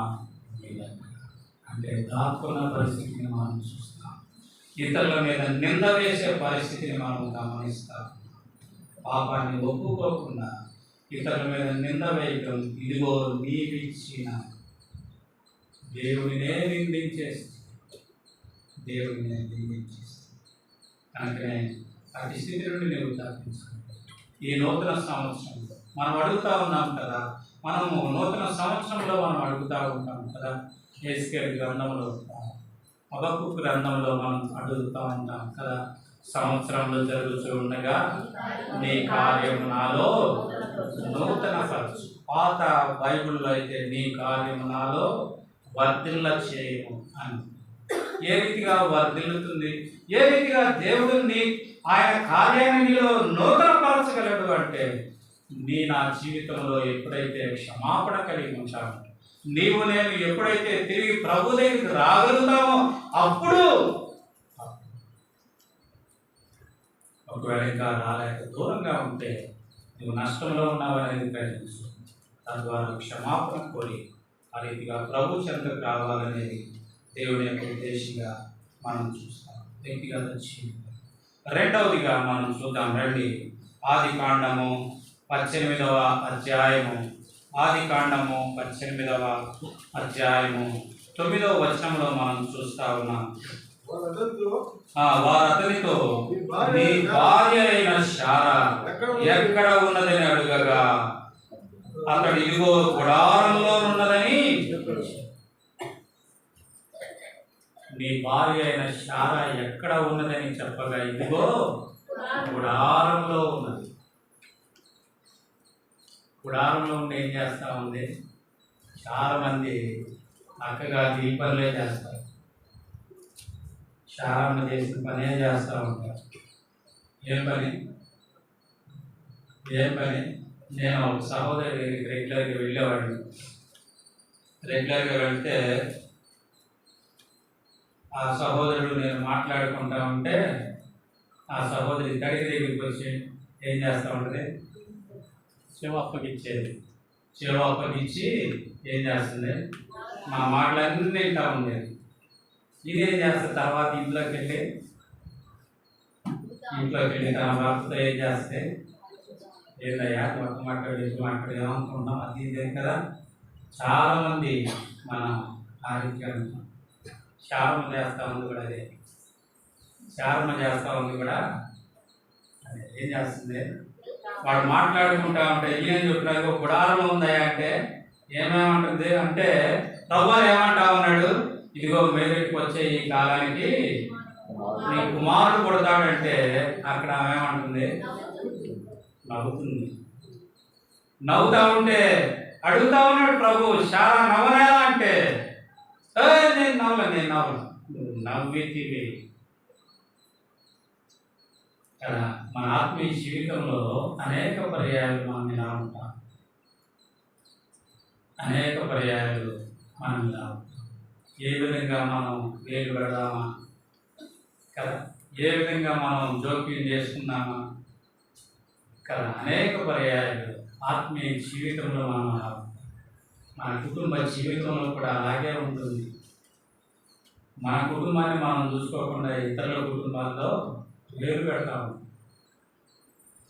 అంటే దాక్కున్న పరిస్థితిని మనం చూస్తాం, ఇతరుల మీద నింద వేసే పరిస్థితిని మనం గమనిస్తాం. పాపాన్ని ఒప్పుకోకుండా ఇతరుల మీద నింద వేయటం, ఇదిగో నీవిచ్చిన దేవుడినే నిందించేస్తుంది, దేవుడినే నిందించేస్తుంది. అందుకనే అతి స్థితి నుండి నీవు తప్పించుకుంటావు. ఈ నూతన సంవత్సరంలో మనం అడుగుతా ఉన్నాం కదా, మనము నూతన సంవత్సరంలో మనం అడుగుతూ ఉంటాం కదా, ఎస్కేల్ గ్రంథంలో, హబక్కూకు గ్రంథంలో మనం అడుగుతూ ఉంటాం కదా, సంవత్సరంలో జరుగుతూ ఉండగా నీ కార్యము నాలో నూతన పరచు. పాత బైబిల్లో అయితే నీ కార్యము నాలో వర్ధిల్ల చేయము అని. ఏ రీతిగా వర్ధిల్లుతుంది, ఏ రీతిగా దేవుడిని ఆయన కార్యాన్ని నీలో నూతనపరచగలడు అంటే నా జీవితంలో ఎప్పుడైతే క్షమాపణ కలిగి ఉంటాను, నీవు నేను ఎప్పుడైతే తిరిగి ప్రభు దగ్గరికి రాగలుగుతామో అప్పుడు. ఒకవేళ ఇంకా రాలేక దూరంగా ఉంటే నువ్వు నష్టంలో ఉన్నావనేది గ్రహించు. తద్వారా క్షమాపణ కోరి ఆ రీతిగా ప్రభు చెంతకు రావాలనేది దేవుని యొక్క ఉద్దేశంగా మనం చూస్తాం. వ్యక్తిగత జీవితం. రెండవదిగా మనం చూద్దాం రండి. ఆదికాండము 18వ అధ్యాయము. ఆదికాండము 18వ అధ్యాయము 9వ వచనంలో మనం చూస్తా ఉన్నాం. వారు అతనితో నీ భార్య అయిన శారా ఎక్కడ ఉన్నదని అడుగగా అతడు ఇదిగో గుడారంలో ఉన్నదని. నీ భార్య అయిన శారా ఎక్కడ ఉన్నదని చెప్పగా ఇదిగో గుడారంలో ఉన్నది. గుడారంలో ఉండి ఏం చేస్తా ఉంది? చాలా మంది చక్కగా ఈ పనులే చేస్తారు. చాలా మంది చేసిన పనే చేస్తూ ఉంటారు. ఏం పని? నేను ఒక సహోదరి రెగ్యులర్గా వెళ్ళేవాడిని. రెగ్యులర్గా వెళ్తే ఆ సహోదరుడు నేను మాట్లాడుకుంటా ఉంటే ఆ సహోదరి తడికి దగ్గరికి వచ్చి ఏం చేస్తూ ఉంటుంది? చెవి అప్పగిచ్చేది. చెవి అప్పగిచ్చి ఏం చేస్తుంది? మా మాటలన్నీ వింటా ఉండేది. ఇదేం చేస్తుంది? తర్వాత ఇంట్లోకి వెళ్ళి తన భర్తతో ఏం చేస్తే, ఏంటయ్యా మొత్తం మాట్లాడి ఏమనుకుంటున్నాం అది ఇదే కదా. చాలామంది మన ఆరోగ్యం శాపం చేస్తూ ఉంది కూడా అదే. శాపం చేస్తూ ఉంది కూడా అదే. ఏం చేస్తుంది? వాడు మాట్లాడుకుంటా ఉంటే ఏం చెప్పినాక గుడారంలో ఉందయ్యా అంటే ఏమేమంటుంది అంటే ప్రభు ఏమంటా ఉన్నాడు, ఇదిగో మీదకి వచ్చే ఈ కాలానికి నీ కుమారుడు పుడతాడంటే అక్కడ ఏమంటుంది? నవ్వుతుంది. నవ్వుతా ఉంటే అడుగుతా ఉన్నాడు ప్రభు, శారా నవ్వనేలా అంటే నేను నవ్వను నవ్వితివి కదా. మన ఆత్మీయ జీవితంలో అనేక పర్యాయాలు మనం ఇలా ఉంటాం. అనేక పర్యాయాలు మనం ఇలా ఉంటాం. ఏ విధంగా మనం వేలు పెడదామా కదా, ఏ విధంగా మనం జోక్యం చేసుకున్నామా కదా. అనేక పర్యాయాలు ఆత్మీయ జీవితంలో మనం అలా ఉంటాం. మన కుటుంబ జీవితంలో కూడా అలాగే ఉంటుంది. మన కుటుంబాన్ని మనం చూసుకోకుండా ఇతరుల కుటుంబాల్లో వేరు పెడతాము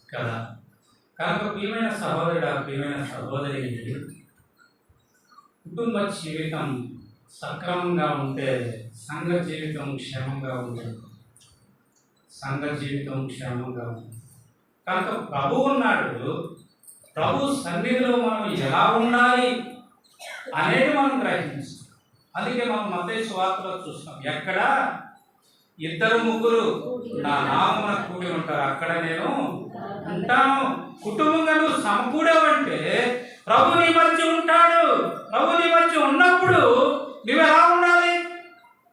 కదా. కనుక ప్రియమైన సహోదరుడు, ప్రియమైన సహోదరి, కుటుంబ జీవితం సక్రమంగా ఉంటే సంఘ జీవితం క్షేమంగా ఉంటుంది. సంఘ జీవితం క్షేమంగా ఉంటుంది. కనుక ప్రభు ఉన్నాడు. ప్రభు సన్నిధిలో మనం ఎలా ఉండాలి అనేది మనం గ్రహించాం. అందుకే మనం మత్తయి సువార్తలో చూస్తాం, ఎక్కడ 2-3 నా నామమున కూడి ఉంటారు అక్కడ నేను ఉంటాను. కుటుంబంగా నువ్వు సమకూడవంటే ప్రభు నీ మధ్య ఉంటాడు. ప్రభు నీ మధ్య ఉన్నప్పుడు నువ్వు ఎలా ఉండాలి?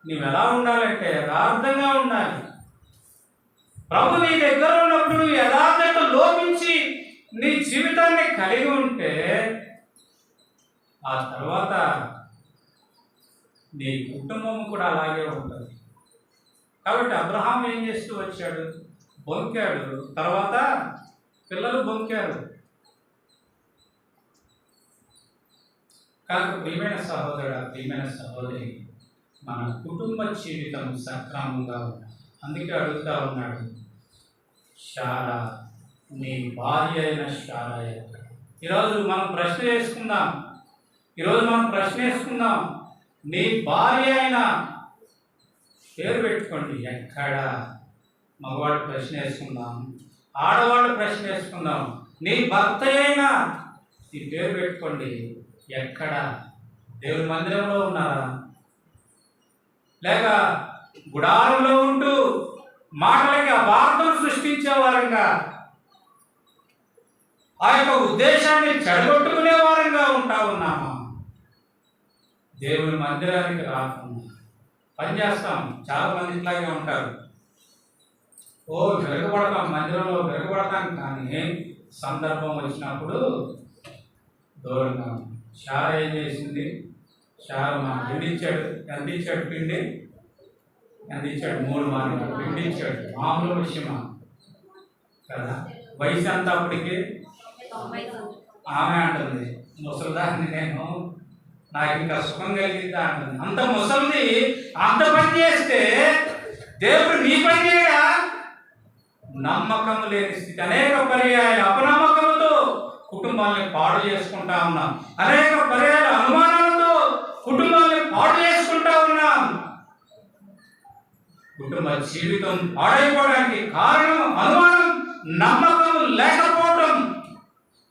నువ్వు ఎలా ఉండాలంటే యథార్థంగా ఉండాలి. ప్రభు నీ దగ్గర ఉన్నప్పుడు నువ్వు యథార్థత లోపించి నీ జీవితాన్ని కలిగి ఉంటే ఆ తర్వాత నీ కుటుంబం కూడా అలాగే ఉంటుంది. కాబట్టి అబ్రహాం ఏం చేస్తూ వచ్చాడు? బొంకాడు. తర్వాత పిల్లలు బొంకారు. కనుక ప్రియమైన సహోదరుడు, ప్రియమైన సహోదరి, మన కుటుంబ జీవితం సక్రమంగా ఉండాలి. అందుకే అడుగుతా ఉన్నాడు, శారా నీ భార్య అయిన శారా ఎక్కడ? ఈరోజు మనం ప్రశ్న వేసుకుందాం. నీ భార్య అయిన పేరు పెట్టుకోండి ఎక్కడ. మగవాడు ప్రశ్న వేసుకుందాం, ఆడవాళ్ళు ప్రశ్న వేసుకుందాం. నీ భర్త అయినా ఈ పేరు పెట్టుకోండి ఎక్కడ? దేవుని మందిరంలో ఉన్నారా? లేక గుడారంలో ఉంటూ మాటలకి అపార్థం సృష్టించే వారంగా, ఆ యొక్క ఉద్దేశాన్ని చెడగొట్టుకునే వారంగా ఉంటా ఉన్నామా? దేవుని మందిరానికి రాకుండా పని చేస్తాం, చాలా మంది ఇట్లాగే ఉంటారు. విరగబడతాం, మందిరంలో విరగబడతాం, కానీ సందర్భం వచ్చినప్పుడు దూరంగా ఉంటాం. షార్ ఏం చేసింది? షార్ మా పిండి ఇచ్చాడు. ఎంత ఇచ్చాడు? పిండి ఎంత ఇచ్చాడు? 3 మార్లు పిండి ఇచ్చాడు. మామూలు విషయమా కదా? వయసు ఎంత అప్పటికి? ఆమె అంటుంది, ముసలిదాన్ని నేను, నాకు ఇంకా సుఖం కలిగిందా అంటుంది. అంత ముసలిది అంత పని చేస్తే దేవుడు నీ పని చేయడా? నమ్మకం లేని స్థితి. అనేక పర్యాయాలు అపనమ్మకంతో కుటుంబాన్ని పాడు చేసుకుంటా ఉన్నాం. అనేక పర్యాయాలు అనుమానాలతో కుటుంబాన్ని పాడు చేసుకుంటా ఉన్నాం. కుటుంబ జీవితం పాడైపోవడానికి కారణం అనుమానం, నమ్మకం లేకపోవడం.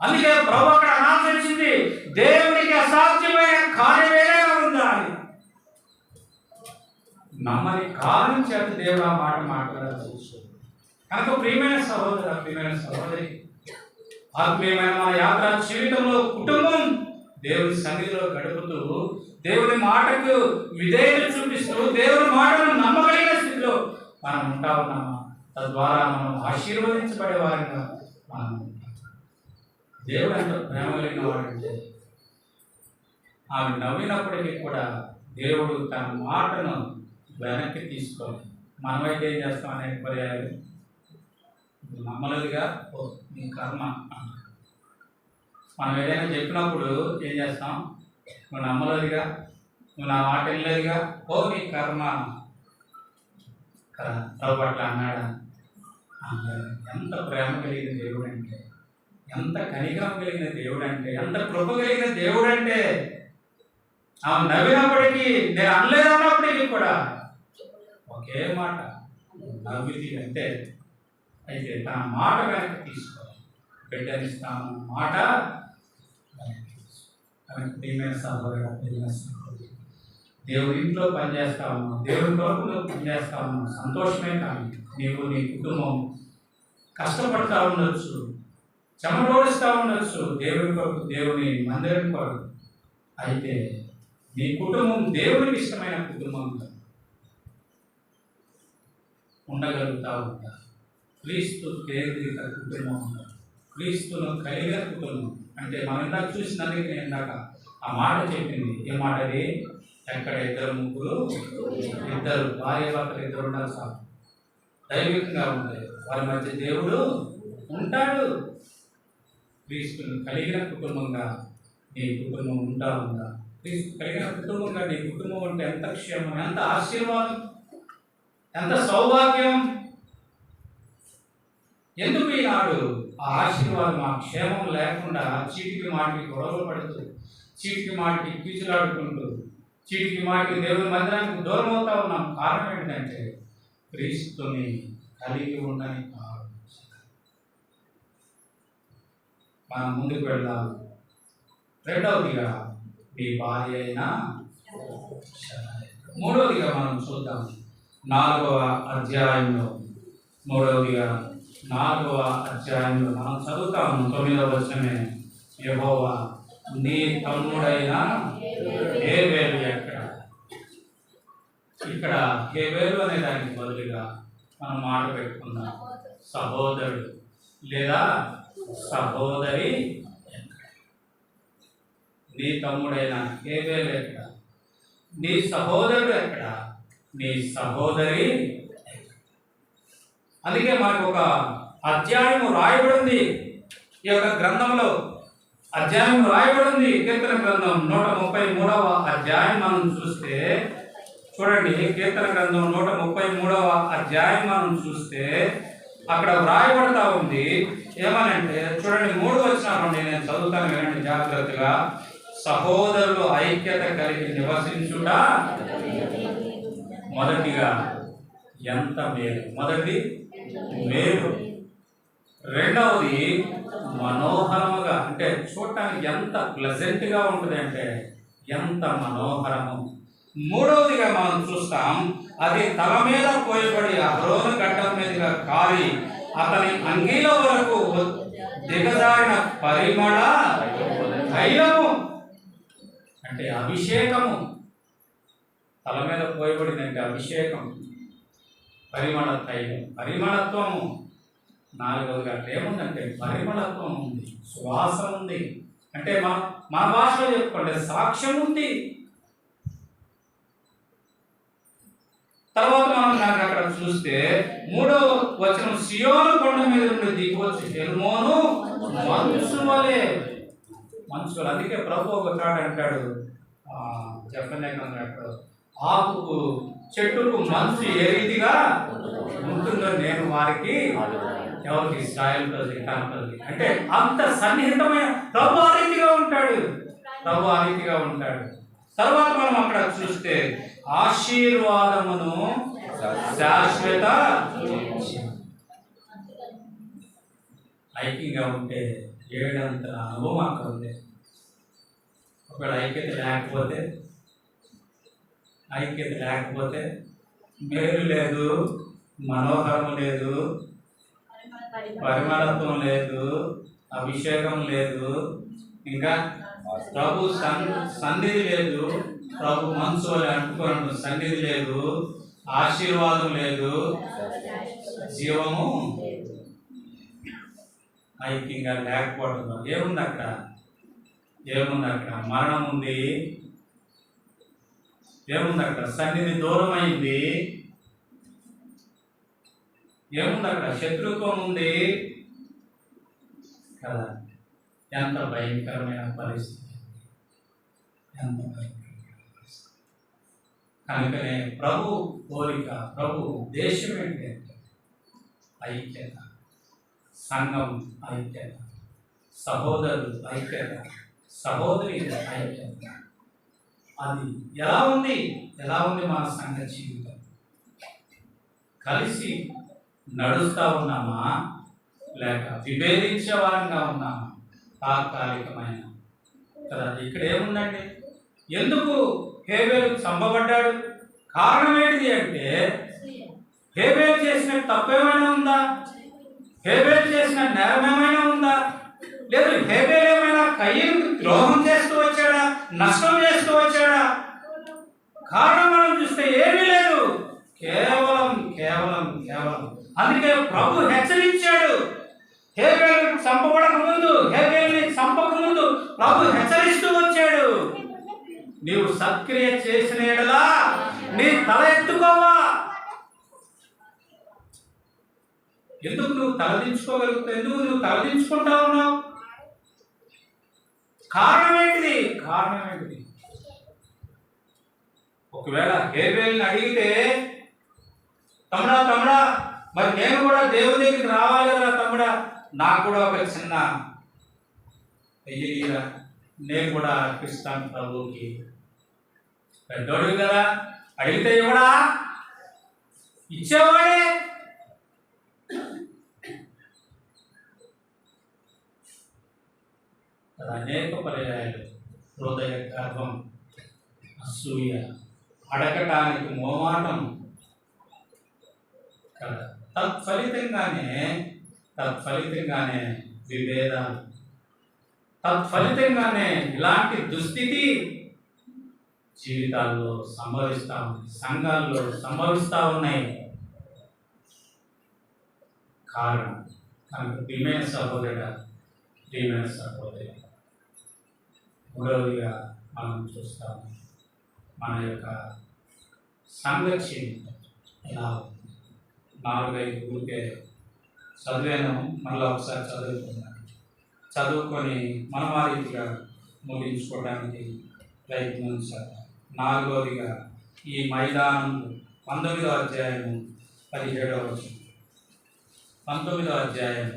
అందుకే ప్రభు అక్కడ అనాల్సింది, దేవునికి అసాధ్యమైన కార్యం ఏదైనా ఉందా అని. నమ్మని కారణం చేత దేవుడు ఆ మాట మాట్లాడాల్సి వస్తుంది. కనుక ప్రియమైన సహోదర, ప్రియమైన సహోదరి, ఆత్మీయమైన మన యాత్ర జీవితంలో కుటుంబం దేవుని సన్నిధిలో గడుపుతూ, దేవుని మాటకు విధేయత చూపిస్తూ, దేవుని మాటను నమ్మగలిగిన స్థితిలో మనం ఉంటా ఉన్నామా? తద్వారా మనం ఆశీర్వదించబడే వారిగా మనం ఉంటాం. దేవుడు ఎంత ప్రేమ కలిగిన వాడంటే, ఆమె నవ్వినప్పటికీ కూడా దేవుడు తన మాటను వెనక్కి తీసుకోవాలి. మనమైతే ఏం చేస్తాం? అనేక పర్యాయాలు నమ్మలేదుగా, నీ కర్మ. మనం ఏదైనా చెప్పినప్పుడు ఏం చేస్తాం? నువ్వు నమ్మలేదుగా, నువ్వు నా మాట వినలేదుగా, నీ కర్మ కదా. ప్రభు అట్లా అన్నాడా? ఎంత ప్రేమ కలిగిన దేవుడు అంటే, ఎంత కనికరం కలిగిన దేవుడు అంటే, ఎంత కృప కలిగిన దేవుడు అంటే, ఆమె నవ్వినప్పటికీ, నేను అనలేదన్నప్పటికీ కూడా ఒకే మాట, నవ్వింది అంటే. అయితే తన మాట వెనక్కి తీసుకోవాలి. బిడ్డనిస్తాను మాట వెనక్కి తీసుకోవాలి. ప్రియమైన సహోదరుడు, ప్రియమైన సహోదరి, దేవుడి ఇంట్లో పనిచేస్తాము, దేవుడి కొరకు నువ్వు పనిచేస్తాము, సంతోషమే. కానీ నీవు నీ కుటుంబం కష్టపడతా ఉండొచ్చు, చెమటోడిస్తూ ఉండొచ్చు దేవుడి కొరకు, దేవుని మందిరం కొరకు. అయితే నీ కుటుంబం దేవునికి ఇష్టమైన కుటుంబంగా ఉండగలుగుతా ఉంటా. క్రీస్తు కేంద్రీకృత కుటుంబం, క్రీస్తును కలిగిన కుటుంబం అంటే మనం ఇందాక చూసినందుకు నేను ఇందాక ఆ మాట చెప్పింది. ఏ మాట అది? ఎక్కడ 2 భార్య భర్తలు 2 ఉండాలి సార్. దైవికంగా ఉంటాయి, వారి మధ్య దేవుడు ఉంటాడు. క్రీస్తును కలిగిన కుటుంబంగా నీ కుటుంబం ఉంటా ఉందా? క్రీస్తు కలిగిన కుటుంబంగా నీ కుటుంబం అంటే ఎంత క్షేమం, ఎంత ఆశీర్వాదం, ఎంత సౌభాగ్యం. ఎందుకు ఈనాడు ఆ ఆశీర్వాదం, ఆ క్షేమం లేకుండా చీటికి మాటికి గొడవలు పడుతూ, చీటికి మాటికి కీచులాడుకుంటూ, చీటికి మాటికి దేవుని మందిరానికి దూరం అవుతా ఉన్నాం? కారణం ఏంటంటే క్రీస్తుని కలిగి ఉండని కారణం. మనం ముందుకు వెళ్దాం. రెండవదిగా మీ భార్య అయినా, మూడవదిగా మనం చూద్దాం 4వ అధ్యాయంలో, 4వ అధ్యాయంలో మనం చదువుతాము 9వ వచనమే. యెహోవా నీ తమ్ముడైన హేబేలు ఎక్కడ? ఇక్కడ హేబేలు అనే దానికి బదులుగా మనం మాట పెట్టుకుందాం సహోదరుడు లేదా సహోదరి ఎక్కడ? నీ తమ్ముడైన హేబేలు ఎక్కడ? నీ సహోదరుడు ఎక్కడ? నీ సహోదరి ఎక్కడ? అందుకే మనకు ఒక అధ్యాయం రాయబడింది. ఈ యొక్క గ్రంథంలో అధ్యాయం రాయబడింది. కీర్తన గ్రంథం 133వ అధ్యాయం మనం చూస్తే చూడండి. కీర్తన గ్రంథం 133వ అధ్యాయం మనం చూస్తే అక్కడ వ్రాయబడతా ఉంది. ఏమనంటే చూడండి, 3 వచనాలు నుండి నేను చదువుతాను, వినండి జాగ్రత్తగా. సహోదరులు ఐక్యత కలిగి నివసించుట మొదటిగా ఎంత మేలు. మొదటి మేలు. రెండవది మనోహరముగా, అంటే చూడటానికి ఎంత ప్లెజెంట్గా ఉంటుంది అంటే ఎంత మనోహరము. మూడవదిగా మనం చూస్తాం, అది తల మీద పోయబడి అహరోను గడ్డం మీదుగా కారి అతని అంగీల వరకు దిగజారిన పరిమళ తైలము, అంటే అభిషేకము. తల మీద పోయబడిందంటే అభిషేకం, పరిమళ తైలం, పరిమళత్వము. నాలుగవదిగా ఏముందంటే పరిమళత్వం ఉంది, సువాసన ఉంది. అంటే మన భాషలో చెప్పుకోండి సాక్ష్యం ఉంది. తర్వాత మనం కనుక అక్కడ చూస్తే 3వ వచనం, సియోను కొండ మీద నుండి దిగివచ్చి హెర్మోను మంచు వలె. అందుకే ప్రభు ఒక చోట అంటాడు, చెప్పలేక ఆకుకు చెట్టుకు మంచు ఏ రీతిగా ఉంటుందో నేను వారికి, ఎవరికి, ఇశ్రాయేలు ప్రజలకి, తన ప్రజలకి. అంటే అంత సన్నిహితమైన ప్రభు ఆ రీతిగా ఉంటాడు, ప్రభు ఆ రీతిగా ఉంటాడు. తర్వాత మనం అక్కడ చూస్తే ఆశీర్వాదమును శాశ్వత ఐక్యంగా ఉంటే 7 అంతల అనుభవం అక్కడ ఉంది. ఒకవేళ ఐక్యత లేకపోతే మేలు లేదు, మనోహరం లేదు, పరిమళత్వం లేదు, అభిషేకం లేదు, ఇంకా ప్రభు సన్నిధి లేదు, ప్రభు మనసు అంటుకోవడం సన్నిధి లేదు, ఆశీర్వాదం లేదు, జీవము ఐక్యంగా లేకపోవడం. ఏముంది అక్కడ? మరణం ఉంది. ఏముంది అక్కడ? సన్నిధి దూరం అయింది. ఏముంది అక్కడ? శత్రుత్వం ఉంది కదా. ఎంత భయంకరమైన పరిస్థితి, కనుకనే ప్రభు కోరిక, ప్రభు ఉద్దేశం ఏంటంటే ఐక్యత, సంఘం ఐక్యత, సహోదరులు ఐక్యత, సహోదరి ఐక్యత. అది ఎలా ఉంది మన సంఘ జీవితం? కలిసి నడుస్తూ ఉన్నామా, లేక విభేదించే వారంగా ఉన్నామా? తాత్కాలికమైన కదా. ఇక్కడ ఏముందండి? ఎందుకు హేబేలు చంపబడ్డాడు? కారణం ఏంటిది అంటే, హేబేలు చేసిన తప్పేమైనా ఉందా? హేబేలు చేసిన నేరం ఏమైనా ఉందా? లేదు హేబేలు ఏమైనా కయ్యను ద్రోహం చేస్తూ వచ్చాడా, నష్టం చేస్తూ వచ్చాడా? కారణం మనం చూస్తే ఏమీ లేదు. కేవలం అందుకే ప్రభు హెచ్చరించాడు. హేబేలు చంపబడక ముందు, హేబేలుని చంపక ముందు ప్రభు హెచ్చరిస్తూ వచ్చాడు, నీవు సత్క్రియ చేసిన యెడల నీ తల ఎత్తుకోవా. ఎందుకు నువ్వు తలదించుకోగలుగుతావు? ఎందుకు నువ్వు తలదించుకుంటా ఉన్నావు? కారణం ఏంటిది? ఒకవేళ హేబేలుని అడిగితే, తమ్ముడా మరి నేను కూడా దేవుని దగ్గరికి రావాలి కదా తమ్ముడా, నాకు కూడా ఒక చిన్న వెయ్యిరా, నేను కూడా అర్పిస్తాను ప్రభువుకి. పెద్దోడు కదా, అడిగితే ఇవ్వడా? ఇచ్చేవాడే. అనేక పర్యాయాలు హృదయ గర్వం, అసూయ, అడగటానికి మోమాటం కదా. తత్ఫలితంగానే విభేదాలు, తత్ఫలితంగానే ఇలాంటి దుస్థితి జీవితాల్లో సంభవిస్తూ ఉంది, సంఘాల్లో సంభవిస్తూ ఉన్నాయి. కారణం కనుక ప్రియమైన సహోదరి, మూడవదిగా మనం చూస్తాము మన యొక్క సంఘ జీవితం ఎలా ఉంది. 4-5 ఊరికే చదివాను, మళ్ళీ ఒకసారి చదువుకొని మనం ఆ రీతిగా ముగించుకోవడానికి ప్రయత్నించాలి. 4వదిగా ఈ మైదానం 19వ అధ్యాయము 17వ వచనం. 19వ అధ్యాయం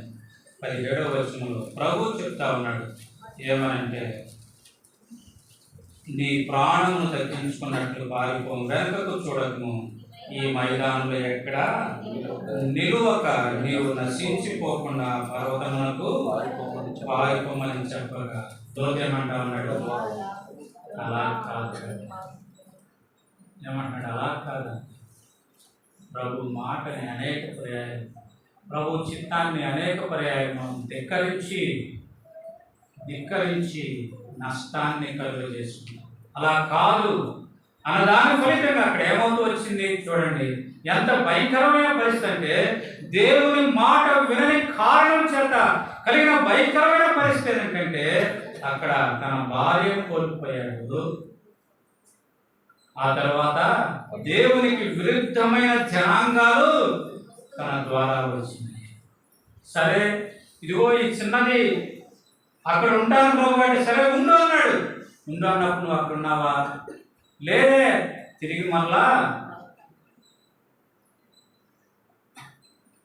17వ వచనంలో ప్రభు చెప్తా ఉన్నాడు ఏమనంటే, నీ ప్రాణమును తగ్గించుకున్నట్లు పారిపోము, వెనుకకు చూడకము, ఈ మైదానంలో ఎక్కడ నిలువక నీవు నశించిపోకుండా పర్వతమునకు పారిపోమని చెప్పగా దోతేమంటా ఉన్నాడు, అలా కాదు. ఏమంటాడు? అలా కాదు. ప్రభు మాటని అనేక పర్యాయం, ప్రభు చిత్తాన్ని అనేక పర్యాయం మనం ధిక్కరించి నష్టాన్ని కలుగజేస్తున్నాం. అలా కాదు, అన్నదాని ఫలితంగా అక్కడ ఏమవుతూ వచ్చింది చూడండి. ఎంత భయంకరమైన పరిస్థితి అంటే దేవుని మాట వినని కారణం చేత కలిగిన భయంకరమైన పరిస్థితి ఏంటంటే అక్కడ తన భార్యను కోల్పోయాడు. ఆ తర్వాత దేవునికి విరుద్ధమైన జనాంగాలు తన ద్వారా వచ్చినాయి. సరే, ఇదిగో ఈ చిన్నది అక్కడ ఉంటాను కాబట్టి సరే ఉండు అన్నాడు. ఉండు అన్నప్పుడు నువ్వు అక్కడ ఉన్నావా? లేదే. తిరిగి మళ్ళా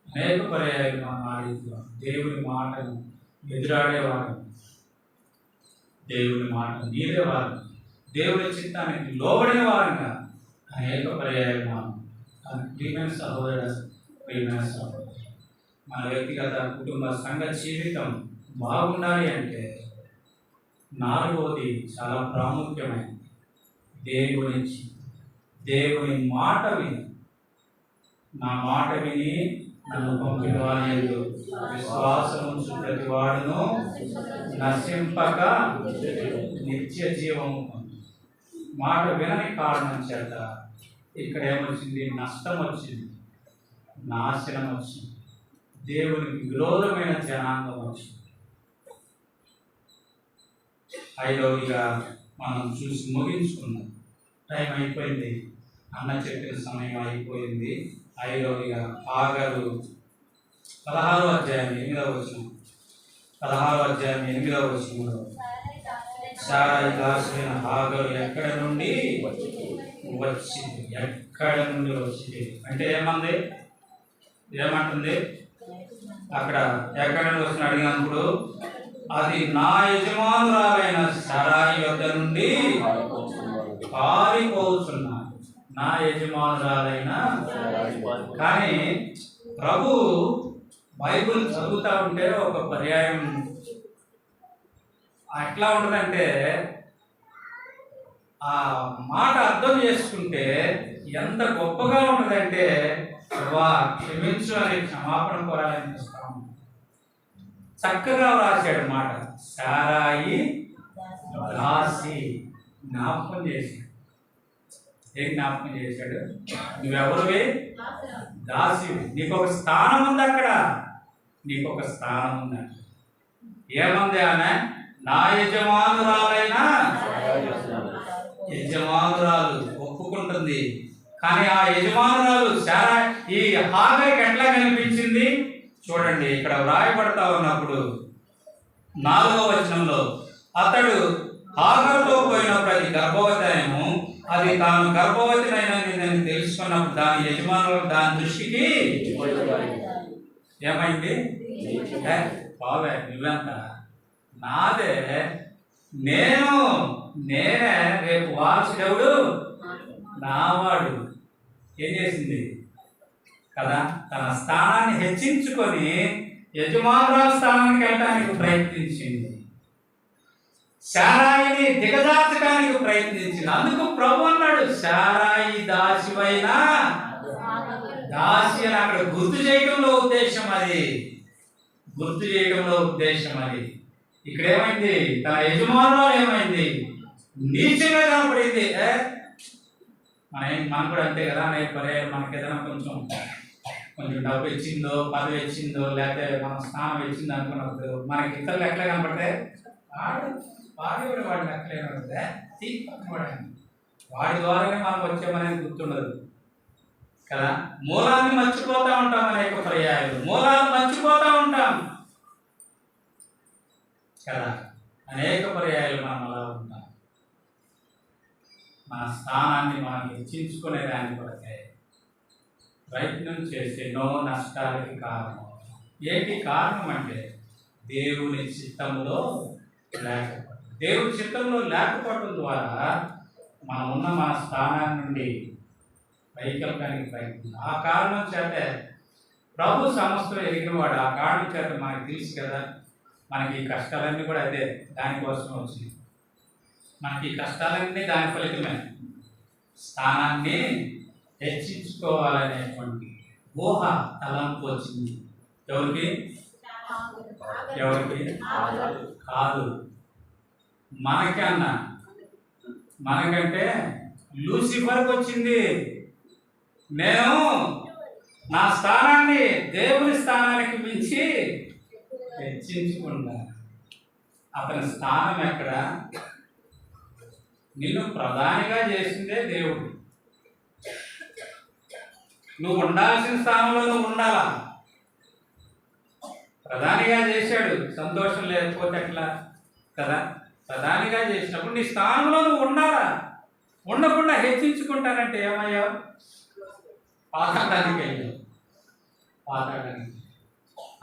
అనేక పర్యాయాలు మనం ఆడించాం. దేవుని మాటను ఎదురాడేవారు, దేవుని మాటను నీరేవారు, దేవుని చిత్తానికి లోబడిన వారంగా అనేక పర్యాయాలు మనం ప్రియమైన సహోదర, ప్రియమైన సహోదరు, మన వ్యక్తిగత కుటుంబ సంఘ జీవితం బాగుండాలి అంటే నాలుగవది చాలా ప్రాముఖ్యమైనది. దేవుని మాట విని, నా మాట విని నన్ను పంపిన వారి యందు విశ్వాసముంచు ప్రతి వాడును నశింపక నిత్య జీవము పొందు. మాట వినని కారణం చేత ఇక్కడ ఏమొచ్చింది? నష్టం వచ్చింది, నాశనం వచ్చింది, దేవునికి విరోధమైన జనాంగం వచ్చింది. ఐదవదిగా మనం చూసి ముగించుకున్నాం. టైం అయిపోయింది, అన్న చెప్పిన సమయం అయిపోయింది. ఐదవదిగా హాగరు 16వ అధ్యాయం 8వ వచనం, 16వ అధ్యాయం 8వ వచనంలో సారాయి దాసులైన హాగరు ఎక్కడ నుండి వచ్చింది? ఎక్కడ నుండి వచ్చింది అంటే ఏమంటుంది? అక్కడ ఎక్కడ నుండి వచ్చిన అడిగినప్పుడు అది నా యజమానురాలైన సారాయి వద్ద నుండి పారిపోతున్నా. నా యజమానురాలైన. కానీ ప్రభు బైబిల్ చదువుతా ఉంటే ఒక పర్యాయం ఎట్లా ఉంటుందంటే ఆ మాట అర్థం చేసుకుంటే ఎంత గొప్పగా ఉంటుందంటే క్షమించు అని క్షమాపణ కోరాలనిపిస్తాం. చక్కగా రాశాడు మాట. సారాయి దాసి జ్ఞాపకం చేశాడు. ఏం జ్ఞాపకం చేశాడు? నువ్వెవరివి? దాసివి. నీకు ఒక స్థానం ఉంది అక్కడ, నీకు ఒక స్థానం ఉంది. ఏమంది ఆమె? నా యజమానురాలైనా. యజమానురాలు ఒప్పుకుంటుంది. కానీ ఆ యజమానురాలు ఈ హాగరుకి ఎట్లా కనిపించింది చూడండి. ఇక్కడ వ్రాయబడతా ఉన్నప్పుడు 4వ వచనంలో అతడు హాగరుతో పోయిన ప్రతి గర్భవతిను అది తాను గర్భవతినైనని తెలుసుకున్నప్పుడు దాని యజమానులు దాని దృష్టికి ఏమైంది? బావే నువ్వెంత నాదే, నేనే రేపు వారసుడెవడు నావాడు. ఏం చేసింది కదా? తన స్థానాన్ని హెచ్చించుకొని యజమానురాల స్థానానికి వెళ్ళడానికి ప్రయత్నించింది. శారాయిని దిగజార్చడానికి ప్రయత్నించింది. అందుకు ప్రభు అన్నాడు, శారాయి దాసివైనా. దాసి అని అక్కడ గుర్తు చేయడంలో ఉద్దేశం అది, గుర్తు చేయడంలో ఉద్దేశం అది. ఇక్కడ ఏమైంది? తన యజమానురాలు ఏమైంది? నీచంగా కనపడింది. మనం కూడా అంతే కదా. మనకి ఏదైనా కొంచెం డబ్బు ఇచ్చిందో, పదవి ఇచ్చిందో, లేకపోతే మన స్థానం ఇచ్చిందో అనుకున్నప్పుడు మనకి ఇతరులు ఎట్లా కనపడితే వాడి లెక్కలేనదే వాడి ద్వారానే మనం వచ్చామనేది గుర్తుండదు కదా. మూలాన్ని మర్చిపోతూ ఉంటాం. అనేక పర్యాయాలు మూలాన్ని మర్చిపోతూ ఉంటాం కదా. అనేక పర్యాయాలు మనం అలా ఉంటాం. మన స్థానాన్ని మనం హెచ్చించుకునే దాన్ని కొరకే ప్రయత్నం చేసి ఎన్నో నష్టాలకి కారణం. ఏంటి కారణం అంటే దేవుని చిత్తంలో లేకపోవడం. దేవుని చిత్తంలో లేకపోవడం ద్వారా మనం ఉన్న మన స్థానాన్ని నుండి పైకెళ్ళడానికి ప్రయత్నం. ఆ కారణం చేత ప్రభు సమస్యలు ఎరిగినవాడు. ఆ కారణం చేత మనకు తెలుసు కదా, మనకి ఈ కష్టాలన్నీ కూడా అదే, దానికోసం వచ్చింది. మనకి ఈ కష్టాలన్నీ దాని ఫలితమే. స్థానాన్ని హెచ్చించుకోవాలనేటువంటి ఊహ తలంపు వచ్చింది. ఎవరికి కాదు, మనకన్నా. మనకంటే లూసిఫర్కి వచ్చింది. నేను నా స్థానాన్ని దేవుని స్థానానికి మించి హెచ్చించుకుంటా. అతని స్థానం ఎక్కడ? నిన్ను ప్రధానిగా చేసిందే దేవుడు. నువ్వు ఉండాల్సిన స్థానంలో నువ్వు ఉండాలా. ప్రధానిగా చేశాడు, సంతోషం లేకపోతే ఎట్లా కదా? ప్రధానిగా చేసినప్పుడు నీ స్థానంలో నువ్వు ఉండాలా. ఉండకుండా హెచ్చించుకుంటానంటే ఏమయ్యావు? పాతాళానికి వెళ్ళావు. పాతాళానికి.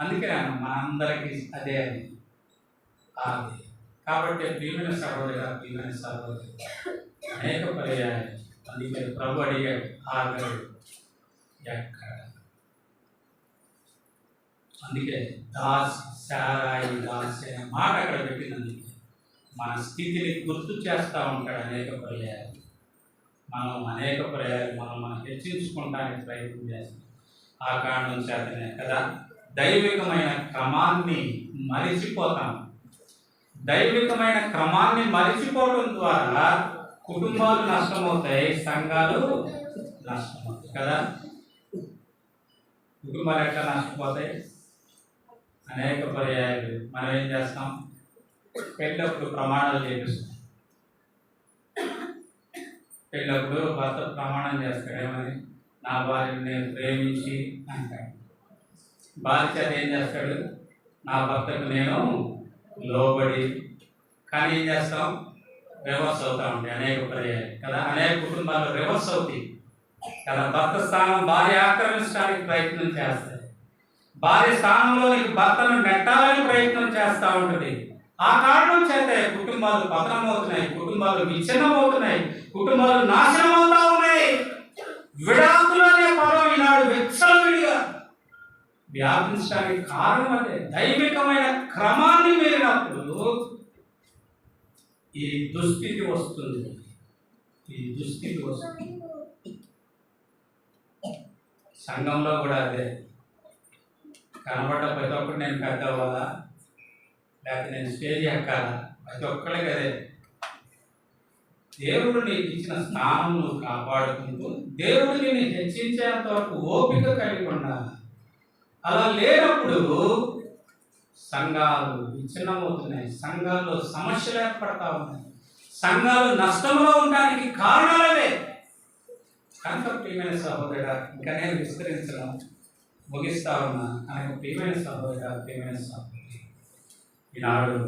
అందుకే మా అందరికీ అదే అది. కాబట్టి ప్రియమైన సహోదరి అనేక పర్యాయాలు అందుకే ప్రభు అడిగాడు, ఆగడు ఎక్కడ. అందుకే సారాయి దాసి అనే మాట అక్కడ పెట్టినందుకే మన స్థితిని గుర్తు చేస్తూ ఉంటాడు అనేక పర్యాయాలు. మనం హెచ్చించుకోవడానికి ప్రయత్నం చేస్తాం. ఆ కారణం చేతనే కదా దైవికమైన క్రమాన్ని మరిచిపోతాం. దైవికమైన క్రమాన్ని మరిచిపోవడం ద్వారా కుటుంబాలు నష్టమవుతాయి, సంఘాలు నష్టమవుతాయి కదా. కుటుంబాలు ఎట్లా నష్టపోతాయి? అనేక పర్యాయాలు మనం ఏం చేస్తాం? పెళ్ళప్పుడు ప్రమాణాలు చేపిస్తాం. పెళ్ళప్పుడు భర్త ప్రమాణం చేస్తాడు, ఏమని? నా భార్యను నేను ప్రేమించి అంటాడు. భార్య చేత ఏం చేస్తాడు? నా భర్తకు నేను లోబడి. కానీ ఏం చేస్తాం? రివర్స్ అవుతా ఉంటాయి అనేక పర్యాయాలు కదా. అనేక కుటుంబాలు రివర్స్ అవుతాయి కదా. భర్త స్థానం భార్య ఆక్రమించడానికి ప్రయత్నం చేస్తాయి. భార్య స్థానంలోనికి భర్తను నెట్టాలని ప్రయత్నం చేస్తూ ఉంటుంది. ఆ కారణం చేతే కుటుంబాలు పతనమవుతున్నాయి, కుటుంబాలు విచ్ఛిన్నమవుతున్నాయి, కుటుంబాలు నాశనం అవుతా ఉన్నాయి. విడాకులు అనే పదం ఈనాడు విచ్చలవిడిగా వ్యాపించడానికి కారణం అదే. దైవికమైన క్రమాన్ని మీరినప్పుడు ఈ దుస్థితి వస్తుంది. సంఘంలో కూడా అదే. కనబడ్డ ప్రతి ఒక్కటి నేను పెద్ద అవ్వాలా, లేకపోతే నేను స్టేజ్ ఎక్కాలా, ప్రతి ఒక్కరికి అదే. దేవుడు నీకు ఇచ్చిన స్థానం నువ్వు కాపాడుకుంటూ దేవుడు నిన్ను హెచ్చించేంత వరకు ఓపిక కలిగి ఉండాలి. అలా లేనప్పుడు సంఘాలు విచ్ఛిన్నమవుతున్నాయి, సంఘాల్లో సమస్యలు ఏర్పడతా ఉన్నాయి, సంఘాలు నష్టంలో ఉండడానికి కారణాలవే. కనుక ప్రియమైన సహోదరుడా, ఇంకా నేను విస్తరించడం ముగిస్తా ఉన్నా. కనుక ప్రియమైన సహోదరి, ఈనాడు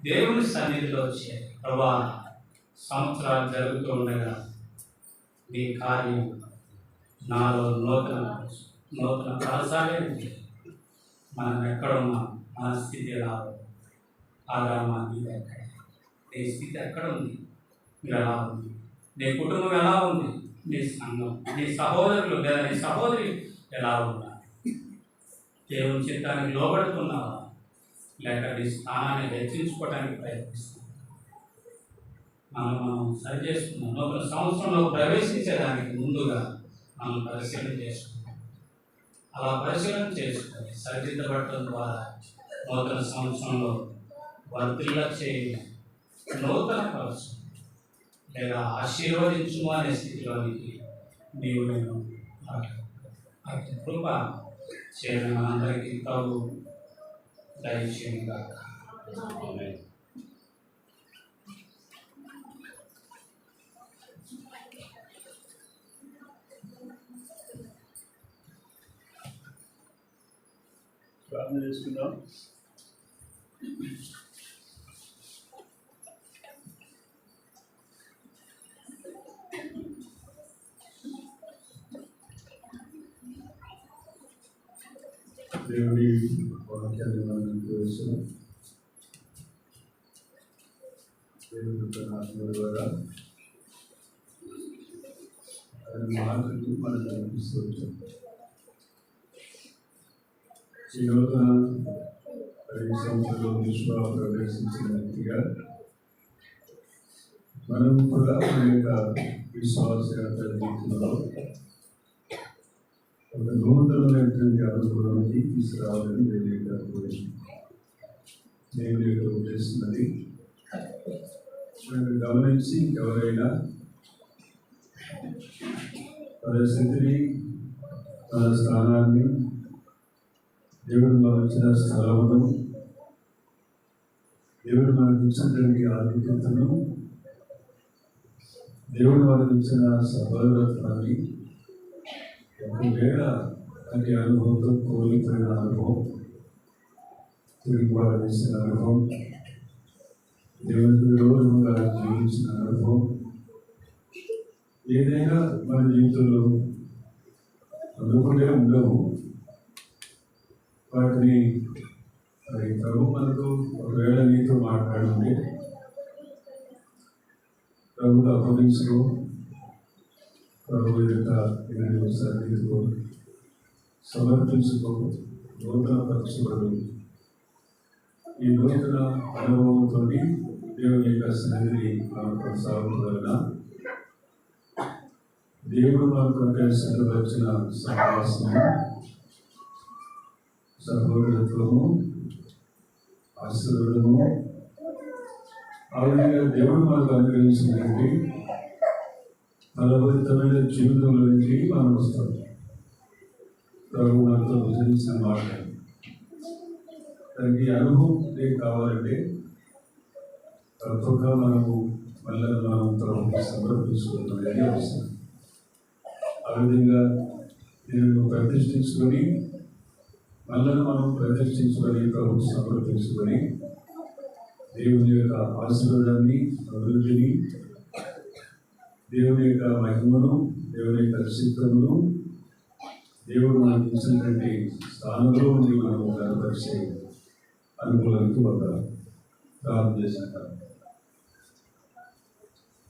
దేవుని సన్నిధిలో వచ్చే ప్రభా సంవత్సరాలు జరుగుతూ ఉండగా నీ కార్యం నాలో నూతన ప్రాసాలే. మనం ఎక్కడున్నాం, మన స్థితి ఎలా ఉంది? ఆదామా, నీది ఎక్కడ? నీ స్థితి ఎక్కడ ఉంది? మీరు ఎలా ఉంది? నీ కుటుంబం ఎలా ఉంది? నీ సంఘం, నీ సహోదరులు లేదా నీ సహోదరి ఎలా ఉన్నారు? దేవుని చిత్తానికి లోబడుతున్నావా, లేక నీ స్థానాన్ని హెచ్చించుకోవడానికి ప్రయత్నిస్తున్నాం? మనం సరి చేసుకున్నాం. నూతన సంవత్సరంలో ప్రవేశించేదానికి ముందుగా మనం పరిశీలన చేసుకున్నాం. అలా పరిశీలన చేసుకొని సరిదిద్దబడటం ద్వారా నూతన సంవత్సరంలో వర్ధిల్ల చేయడం, నూతన పరచు లేదా ఆశీర్వదించుము అనే స్థితిలోనికి నీవు నేను కృప చేయడం మనందరికీ ప్రభు దయచేయుగాక. ప్రార్థన చేసుకుందాం. దేవుని వాక్యాన్ని మనం చూస్తున్నాం. దేవుని ఆత్మ ద్వారా ఆయన మాటలు మనకు అనిపిస్తూ వచ్చాం. ఈ నూతన సంవత్సరంలో విశ్వ ప్రవేశించిన వ్యక్తిగా మనం కూడా మన యొక్క విశ్వాస జీవితంలో ఒక నూతనమైనటువంటి అనుభవానికి తీసుకురావాలని దేవుని యొక్క ఉద్దేశం అది. మీరు గమనించి ఎవరైనా పరిస్థితిని తన స్థానాన్ని దేవుడు మనకు ఇచ్చిన స్థలమును దేవుడు మనకు ఇచ్చినటువంటి ఆధిక్యతను దేవుడు మనకు ఇచ్చిన సఫలతని ఒకవేళ అది అనుభవంతో కోల్పోయిన అనుభవం తిరిగి చేసిన అనుభవం దేవుడికి విరోధంగా జీవించిన అనుభవం ఏదైనా మన జీవితంలో అనుకుంటే ఉండవు. వాటిని మరి ప్రభు మనతో ఒకవేళ నీతో మాట్లాడుంటే ప్రభుకు అప్పగించుకో, ప్రభు యొక్క ఎదురు సన్నిధితో సమర్పించుకో, నూతన పరచుబడు. ఈ నూతన అనుభవంతో దేవుని యొక్క సన్నిధిని మనం కొనసాగుతున్న దేవుడు మనకు సిద్ధపరిచిన సహవాసము, సహోదరత్వము, ఆశీర్వాదము, ఆ విధంగా దేవుడు మనకు అనుగ్రహించినటువంటి ఫలభరితమైన జీవితంలోకి మనం వస్తాం. ప్రభు మనతో విజయించిన మాట దానికి అనుభవం కావాలంటే తప్పక మనము మళ్ళీ మనం ప్రభుత్వం సమర్పించుకున్నది అవసరం. ఆ విధంగా నేను ప్రతిష్ఠించుకొని మళ్ళీ మనం ప్రతిష్ఠించుకొని ప్రభు సమర్పించుకొని దేవుని యొక్క ఆశీర్వాదాన్ని, అభివృద్ధిని, దేవుని యొక్క మహిమను, దేవుని యొక్క చిత్తమును దేవుడు మనకు ఇచ్చినటువంటి స్థానంలో ఉండి మనం కనపరిచే అనుకూలానికి ఒక ప్రార్థన చేస్తుంటాం.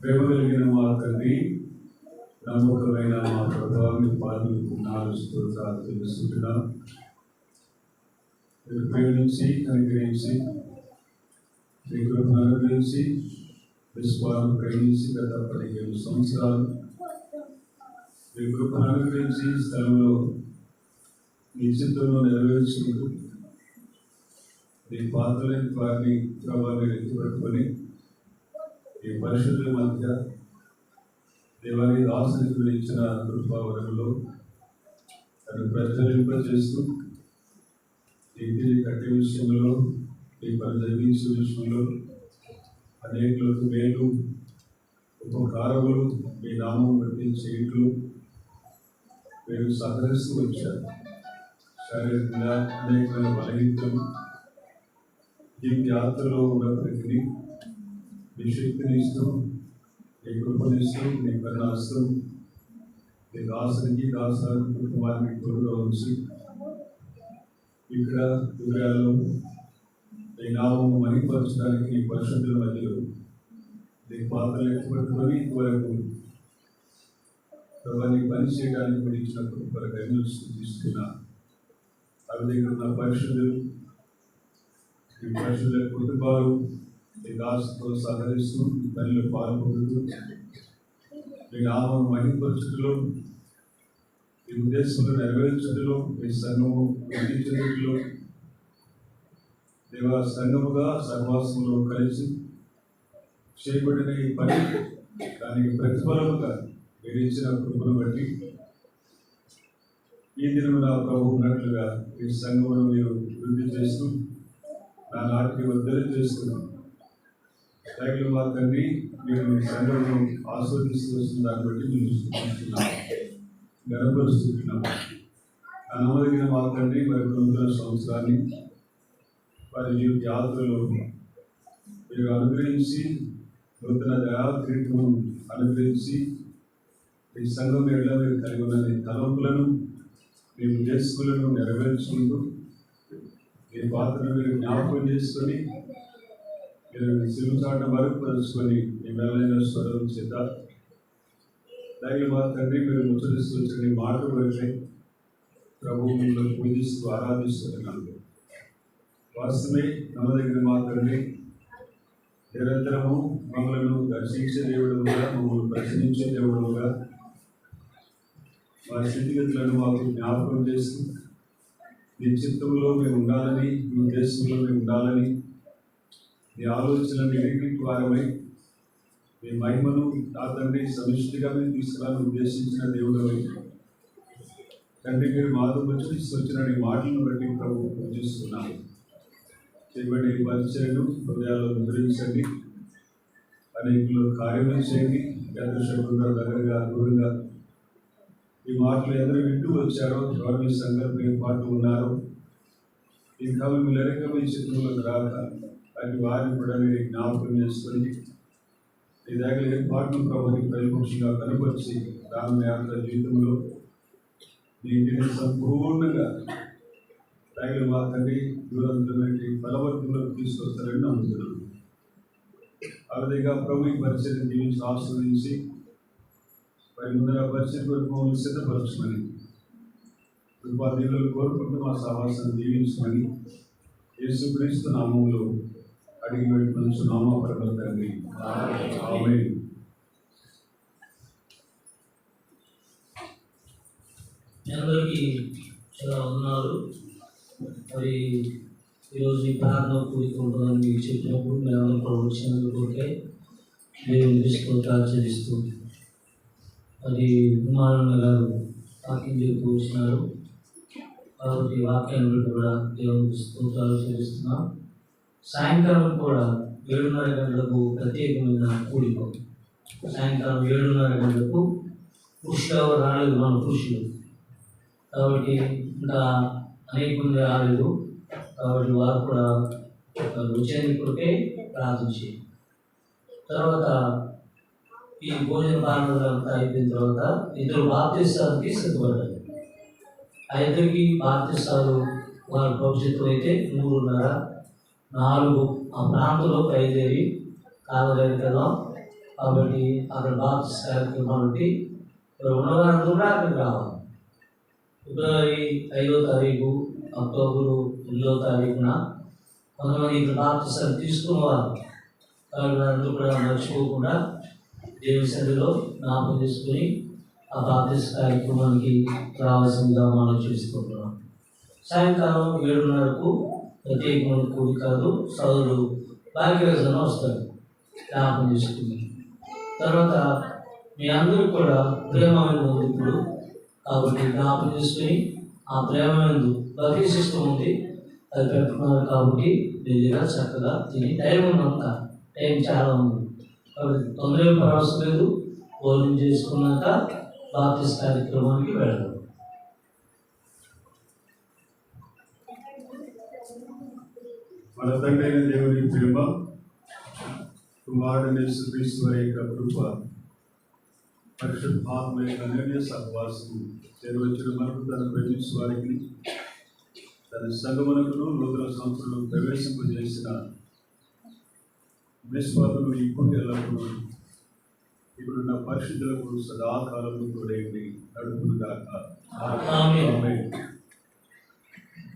ప్రేమ కలిగిన మా తండ్రి, నమ్మకమైన మా ప్రభావాన్ని పాల్గొన్నాను స్తోత్రాలు తెలుస్తుంటున్నాం. మీరు ప్రేమించి అనుగ్రహించి మీ కృపను అనుగ్రహించి విశ్వాసం ప్రేమించి గత 15 సంవత్సరాలు మీ కృపను అనుగ్రహించి స్థలంలో మీ చిత్రంలో నెరవేర్చుకుంటూ మీ పాత్రలేని వారిని ప్రభావాన్ని ఎత్తిపట్టుకొని ఈ పరిశుద్ధుల మధ్య దేవాన్ని దాసునికి ఇచ్చిన కృపావరంలో తను ప్రజ్వలింపజేస్తూ ఇంటిని కట్టే విషయంలో ఈ పని జరిగించే విషయంలో అనేకులకు మేలు ఉపకారములు మీ నామం బట్టి చేయట్లు మీరు సహకరిస్తూ వచ్చారు. శారీరకంగా అనేకమైన బలహీనతలు ఈ యాత్రలో ఉన్నప్పటికీ మీ శక్తిని ఇస్తూ, మీ కృపనిస్తూ, మీ కరుణాస్తూ మీ దాసునికి దాసానికి కుటుంబానికి తోడుగా ఉంచి ఇక్కడ దూరాల్లో మీ నామం మహిమపరచడానికి ఈ పరిశుద్ధుల మధ్యలో మీ పాత్రలు ఎత్తుపట్టుకొని వరకు ప్రభాన్ని పని చేయడానికి మీరు ఇచ్చిన కృపకు తీసుకున్న ఆ విధంగా ఉన్న పరిశుద్ధులు, ఈ పరిశుద్ధుల కుటుంబాలు మీ దాసుతో సహకరిస్తూ మీ పనిలో పాల్గొంటూ మీ నామం మహిమపరచుటలో, మీ ఉద్దేశంలో నెరవేర్చడంలో, మీ సంఘము వెలిగించడంలో, దేవ సంఘముగా సహవాసంలో కలిసి చేయబడిన ఈ పని దానికి ప్రతిఫలముగా మీరు ఇచ్చిన కృపను బట్టి ఈ దినమున ప్రభు ఉన్నట్లుగా ఈ సంఘమును మీరు వృద్ధి చేస్తూ నా నాటికి వద్దలు చేస్తున్నాం. తగిన మా తండ్రి, మీరు మీ సంఘమును ఆస్వాదిస్తూ వస్తున్న దాన్ని బట్టి మీరు చూస్తున్నాం, గర్వపరుస్తున్నాం. ఆ నమ్మదగిన మా తండ్రి మరి 9 సంవత్సరాన్ని వారి జీవిత యాత్రలో మీరు అనుగ్రహించి నూతన దయాక్రీటును అనుగ్రహించి ఈ సంఘం మీద మీరు కలిగి ఉన్న తలంపులను, మీ ఉద్దేశాలను నెరవేర్చుకుంటూ మీ పాత్రను మీరు జ్ఞాపకం చేసుకొని మీరు సిలుచాట వరకు పరుచుకొని మీ మేలైన స్వరం చేత దాని మా తండ్రి మీరు ముచ్చరిస్తూ వచ్చిన మాట వరకే ప్రభు మిమ్మల్ని పూజిస్తూ ఆరాధిస్తున్నాను. వాస్తవమే నమ్మదగిన మా తండ్రి, నిరంతరము మమ్మలను దర్శించే దేవుడుగా, మమ్మల్ని పరిశీలించే దేవుడుగా మా స్థితిగతులను మాకు జ్ఞాపకం చేస్తూ మీ చిత్తంలో మేము ఉండాలని, మీ ఉద్దేశంలో మేము ఉండాలని, మీ ఆలోచనలను ఎరిగి వారమై మీ మహిమను నా తండ్రి సమిష్టిగా మీరు తీసుకురాని ఉద్దేశించిన దేవుడు తండ్రి మీరు మాతో వచ్చిన నీ మాటలను బట్టి ప్రభు పూజిస్తున్నాను. చేయబడి పరిచయను హృదయాల్లో ముద్రించండి, అనేకులు కార్యములు చేయండి. శత్రుశత్రువుల దగ్గరగా దూరంగా ఈ మాటలు ఎవరు వింటూ వచ్చారో, ఎవరు మీ సంకల్పం ఏర్పాటు ఉన్నారో, ఇంకా మిమ్మల్ని ఎరగ మీ శత్రువులకు రాక అటు వారిని కూడా మీరు జ్ఞాపకం చేసుకొని ఈ దగ్గర ఏర్పాటును ప్రభుత్వం పరిపక్షంగా కనపరిచి రామ యాత్ర జీవితంలో మీ ఇంటిని సంపూర్ణంగా తగిన మాత్రమే దూరంలోకి బలవర్తంలోకి తీసుకొస్తారని నమ్ముతున్నాను. ఆ విధంగా ప్రభు ఈ పరిచయం జీవించి ఆస్వాదించి మరి ముందర పరిచయం వరకు సిద్ధపరచమని కృపాదీవులు కోరుకుంటూ మా సహవాసాన్ని దీవించమని యేసుక్రీస్తు నామంలో అడిగి పెట్టుకున్నామా పరమ తండ్రి, ఆమేన్. అందరికీ చాలా వందనాలు. మరి ఈరోజు ఈ ప్రార్థన కూడిక ఉంటుందని మీకు చెప్పినప్పుడు మేము ప్రవచించుకుంటే దేవుని స్తోత్రాలు చెల్లిస్తూ అది ఉమానన్న గారు వాక్యం చెబుతూ వచ్చినారు. కాబట్టి వాక్యాన్ని కూడా దేవుని స్తోత్రాలు చెల్లిస్తున్నాం. సాయంకాలం కూడా 7:30 గంటలకు ప్రత్యేకమైన కూడిక. సాయంకాలం 7:30 గంటలకు పురుషులు రాలేదు, మన పురుషులు కాబట్టి ఇంకా అనేక మంది రాలేదు. కాబట్టి వారు కూడా వచ్చేందుకే ప్రార్థించి తర్వాత ఈ భోజన పాలనలంతా అయిపోయిన తర్వాత ఇద్దరు బాప్తిస్తానికి సిద్ధపడ్డారు. ఆ ఇద్దరికి బాప్తిస్తాలు వారి భవిష్యత్తు అయితే 3:30, 4 ఆ ప్రాంతంలో బయలుదేరి కావలేదు కదా. కాబట్టి అక్కడ బాప్తిస్త కార్యక్రమం బట్టి ఉన్నవారందరూ కూడా అక్కడికి రావాలి. ఫిబ్రవరి 5వ తారీఖు, అక్టోబరు 2వ తారీఖున కొంతమంది ఇక్కడ బాప్తిస్తం తీసుకున్నవారు. కాబట్టి అందరూ కూడా మర్చిపోకుండా దేవుని సన్నిధిలో జ్ఞాపకం చేసుకుని ఆ బాప్తిస్త కార్యక్రమానికి రావాల్సిందిగా మనం చేసుకుంటున్నాం. సాయంకాలం 7:30కు ప్రత్యేకమైన కూడికలు సోదరులు భాగ్యవేదన వస్తారు జ్ఞాపకం చేసుకుని. తర్వాత మీ అందరూ కూడా ప్రేమైన ఇప్పుడు కాబట్టి జ్ఞాపకం చేసుకుని ఆ ప్రేమైన బఫీ ఉంది అది పెట్టుకున్నారు. కాబట్టి వెళ్ళిగా చక్కగా తిని టైం ఉన్నంత టైం చాలా ఉంది కాబట్టి తొందరగా పరవసం లేదు. భోజనం చేసుకున్నాక బాప్తిస్మ కార్యక్రమానికి వెళ్ళాలి. మన తండ్రి దేవుని ప్రేమ, కుమారుని యేసుక్రీస్తు వారి యొక్క కృప, పరిశుద్ధాత్మ యొక్క అన్యోన్య సహవాసం చేరవచ్చిన మనకు తన ప్రేమించు వారికి తన సంగమునకును నూతన సంవత్సరంలో ప్రవేశింపజేసిన విశ్వాసము ఇప్పుడు ఎల్లప్పుడూ ఇప్పుడున్న పరిశుద్ధులకు సదాకాలంలో తోడేయండి నడుపును గాక. ఆమేన్.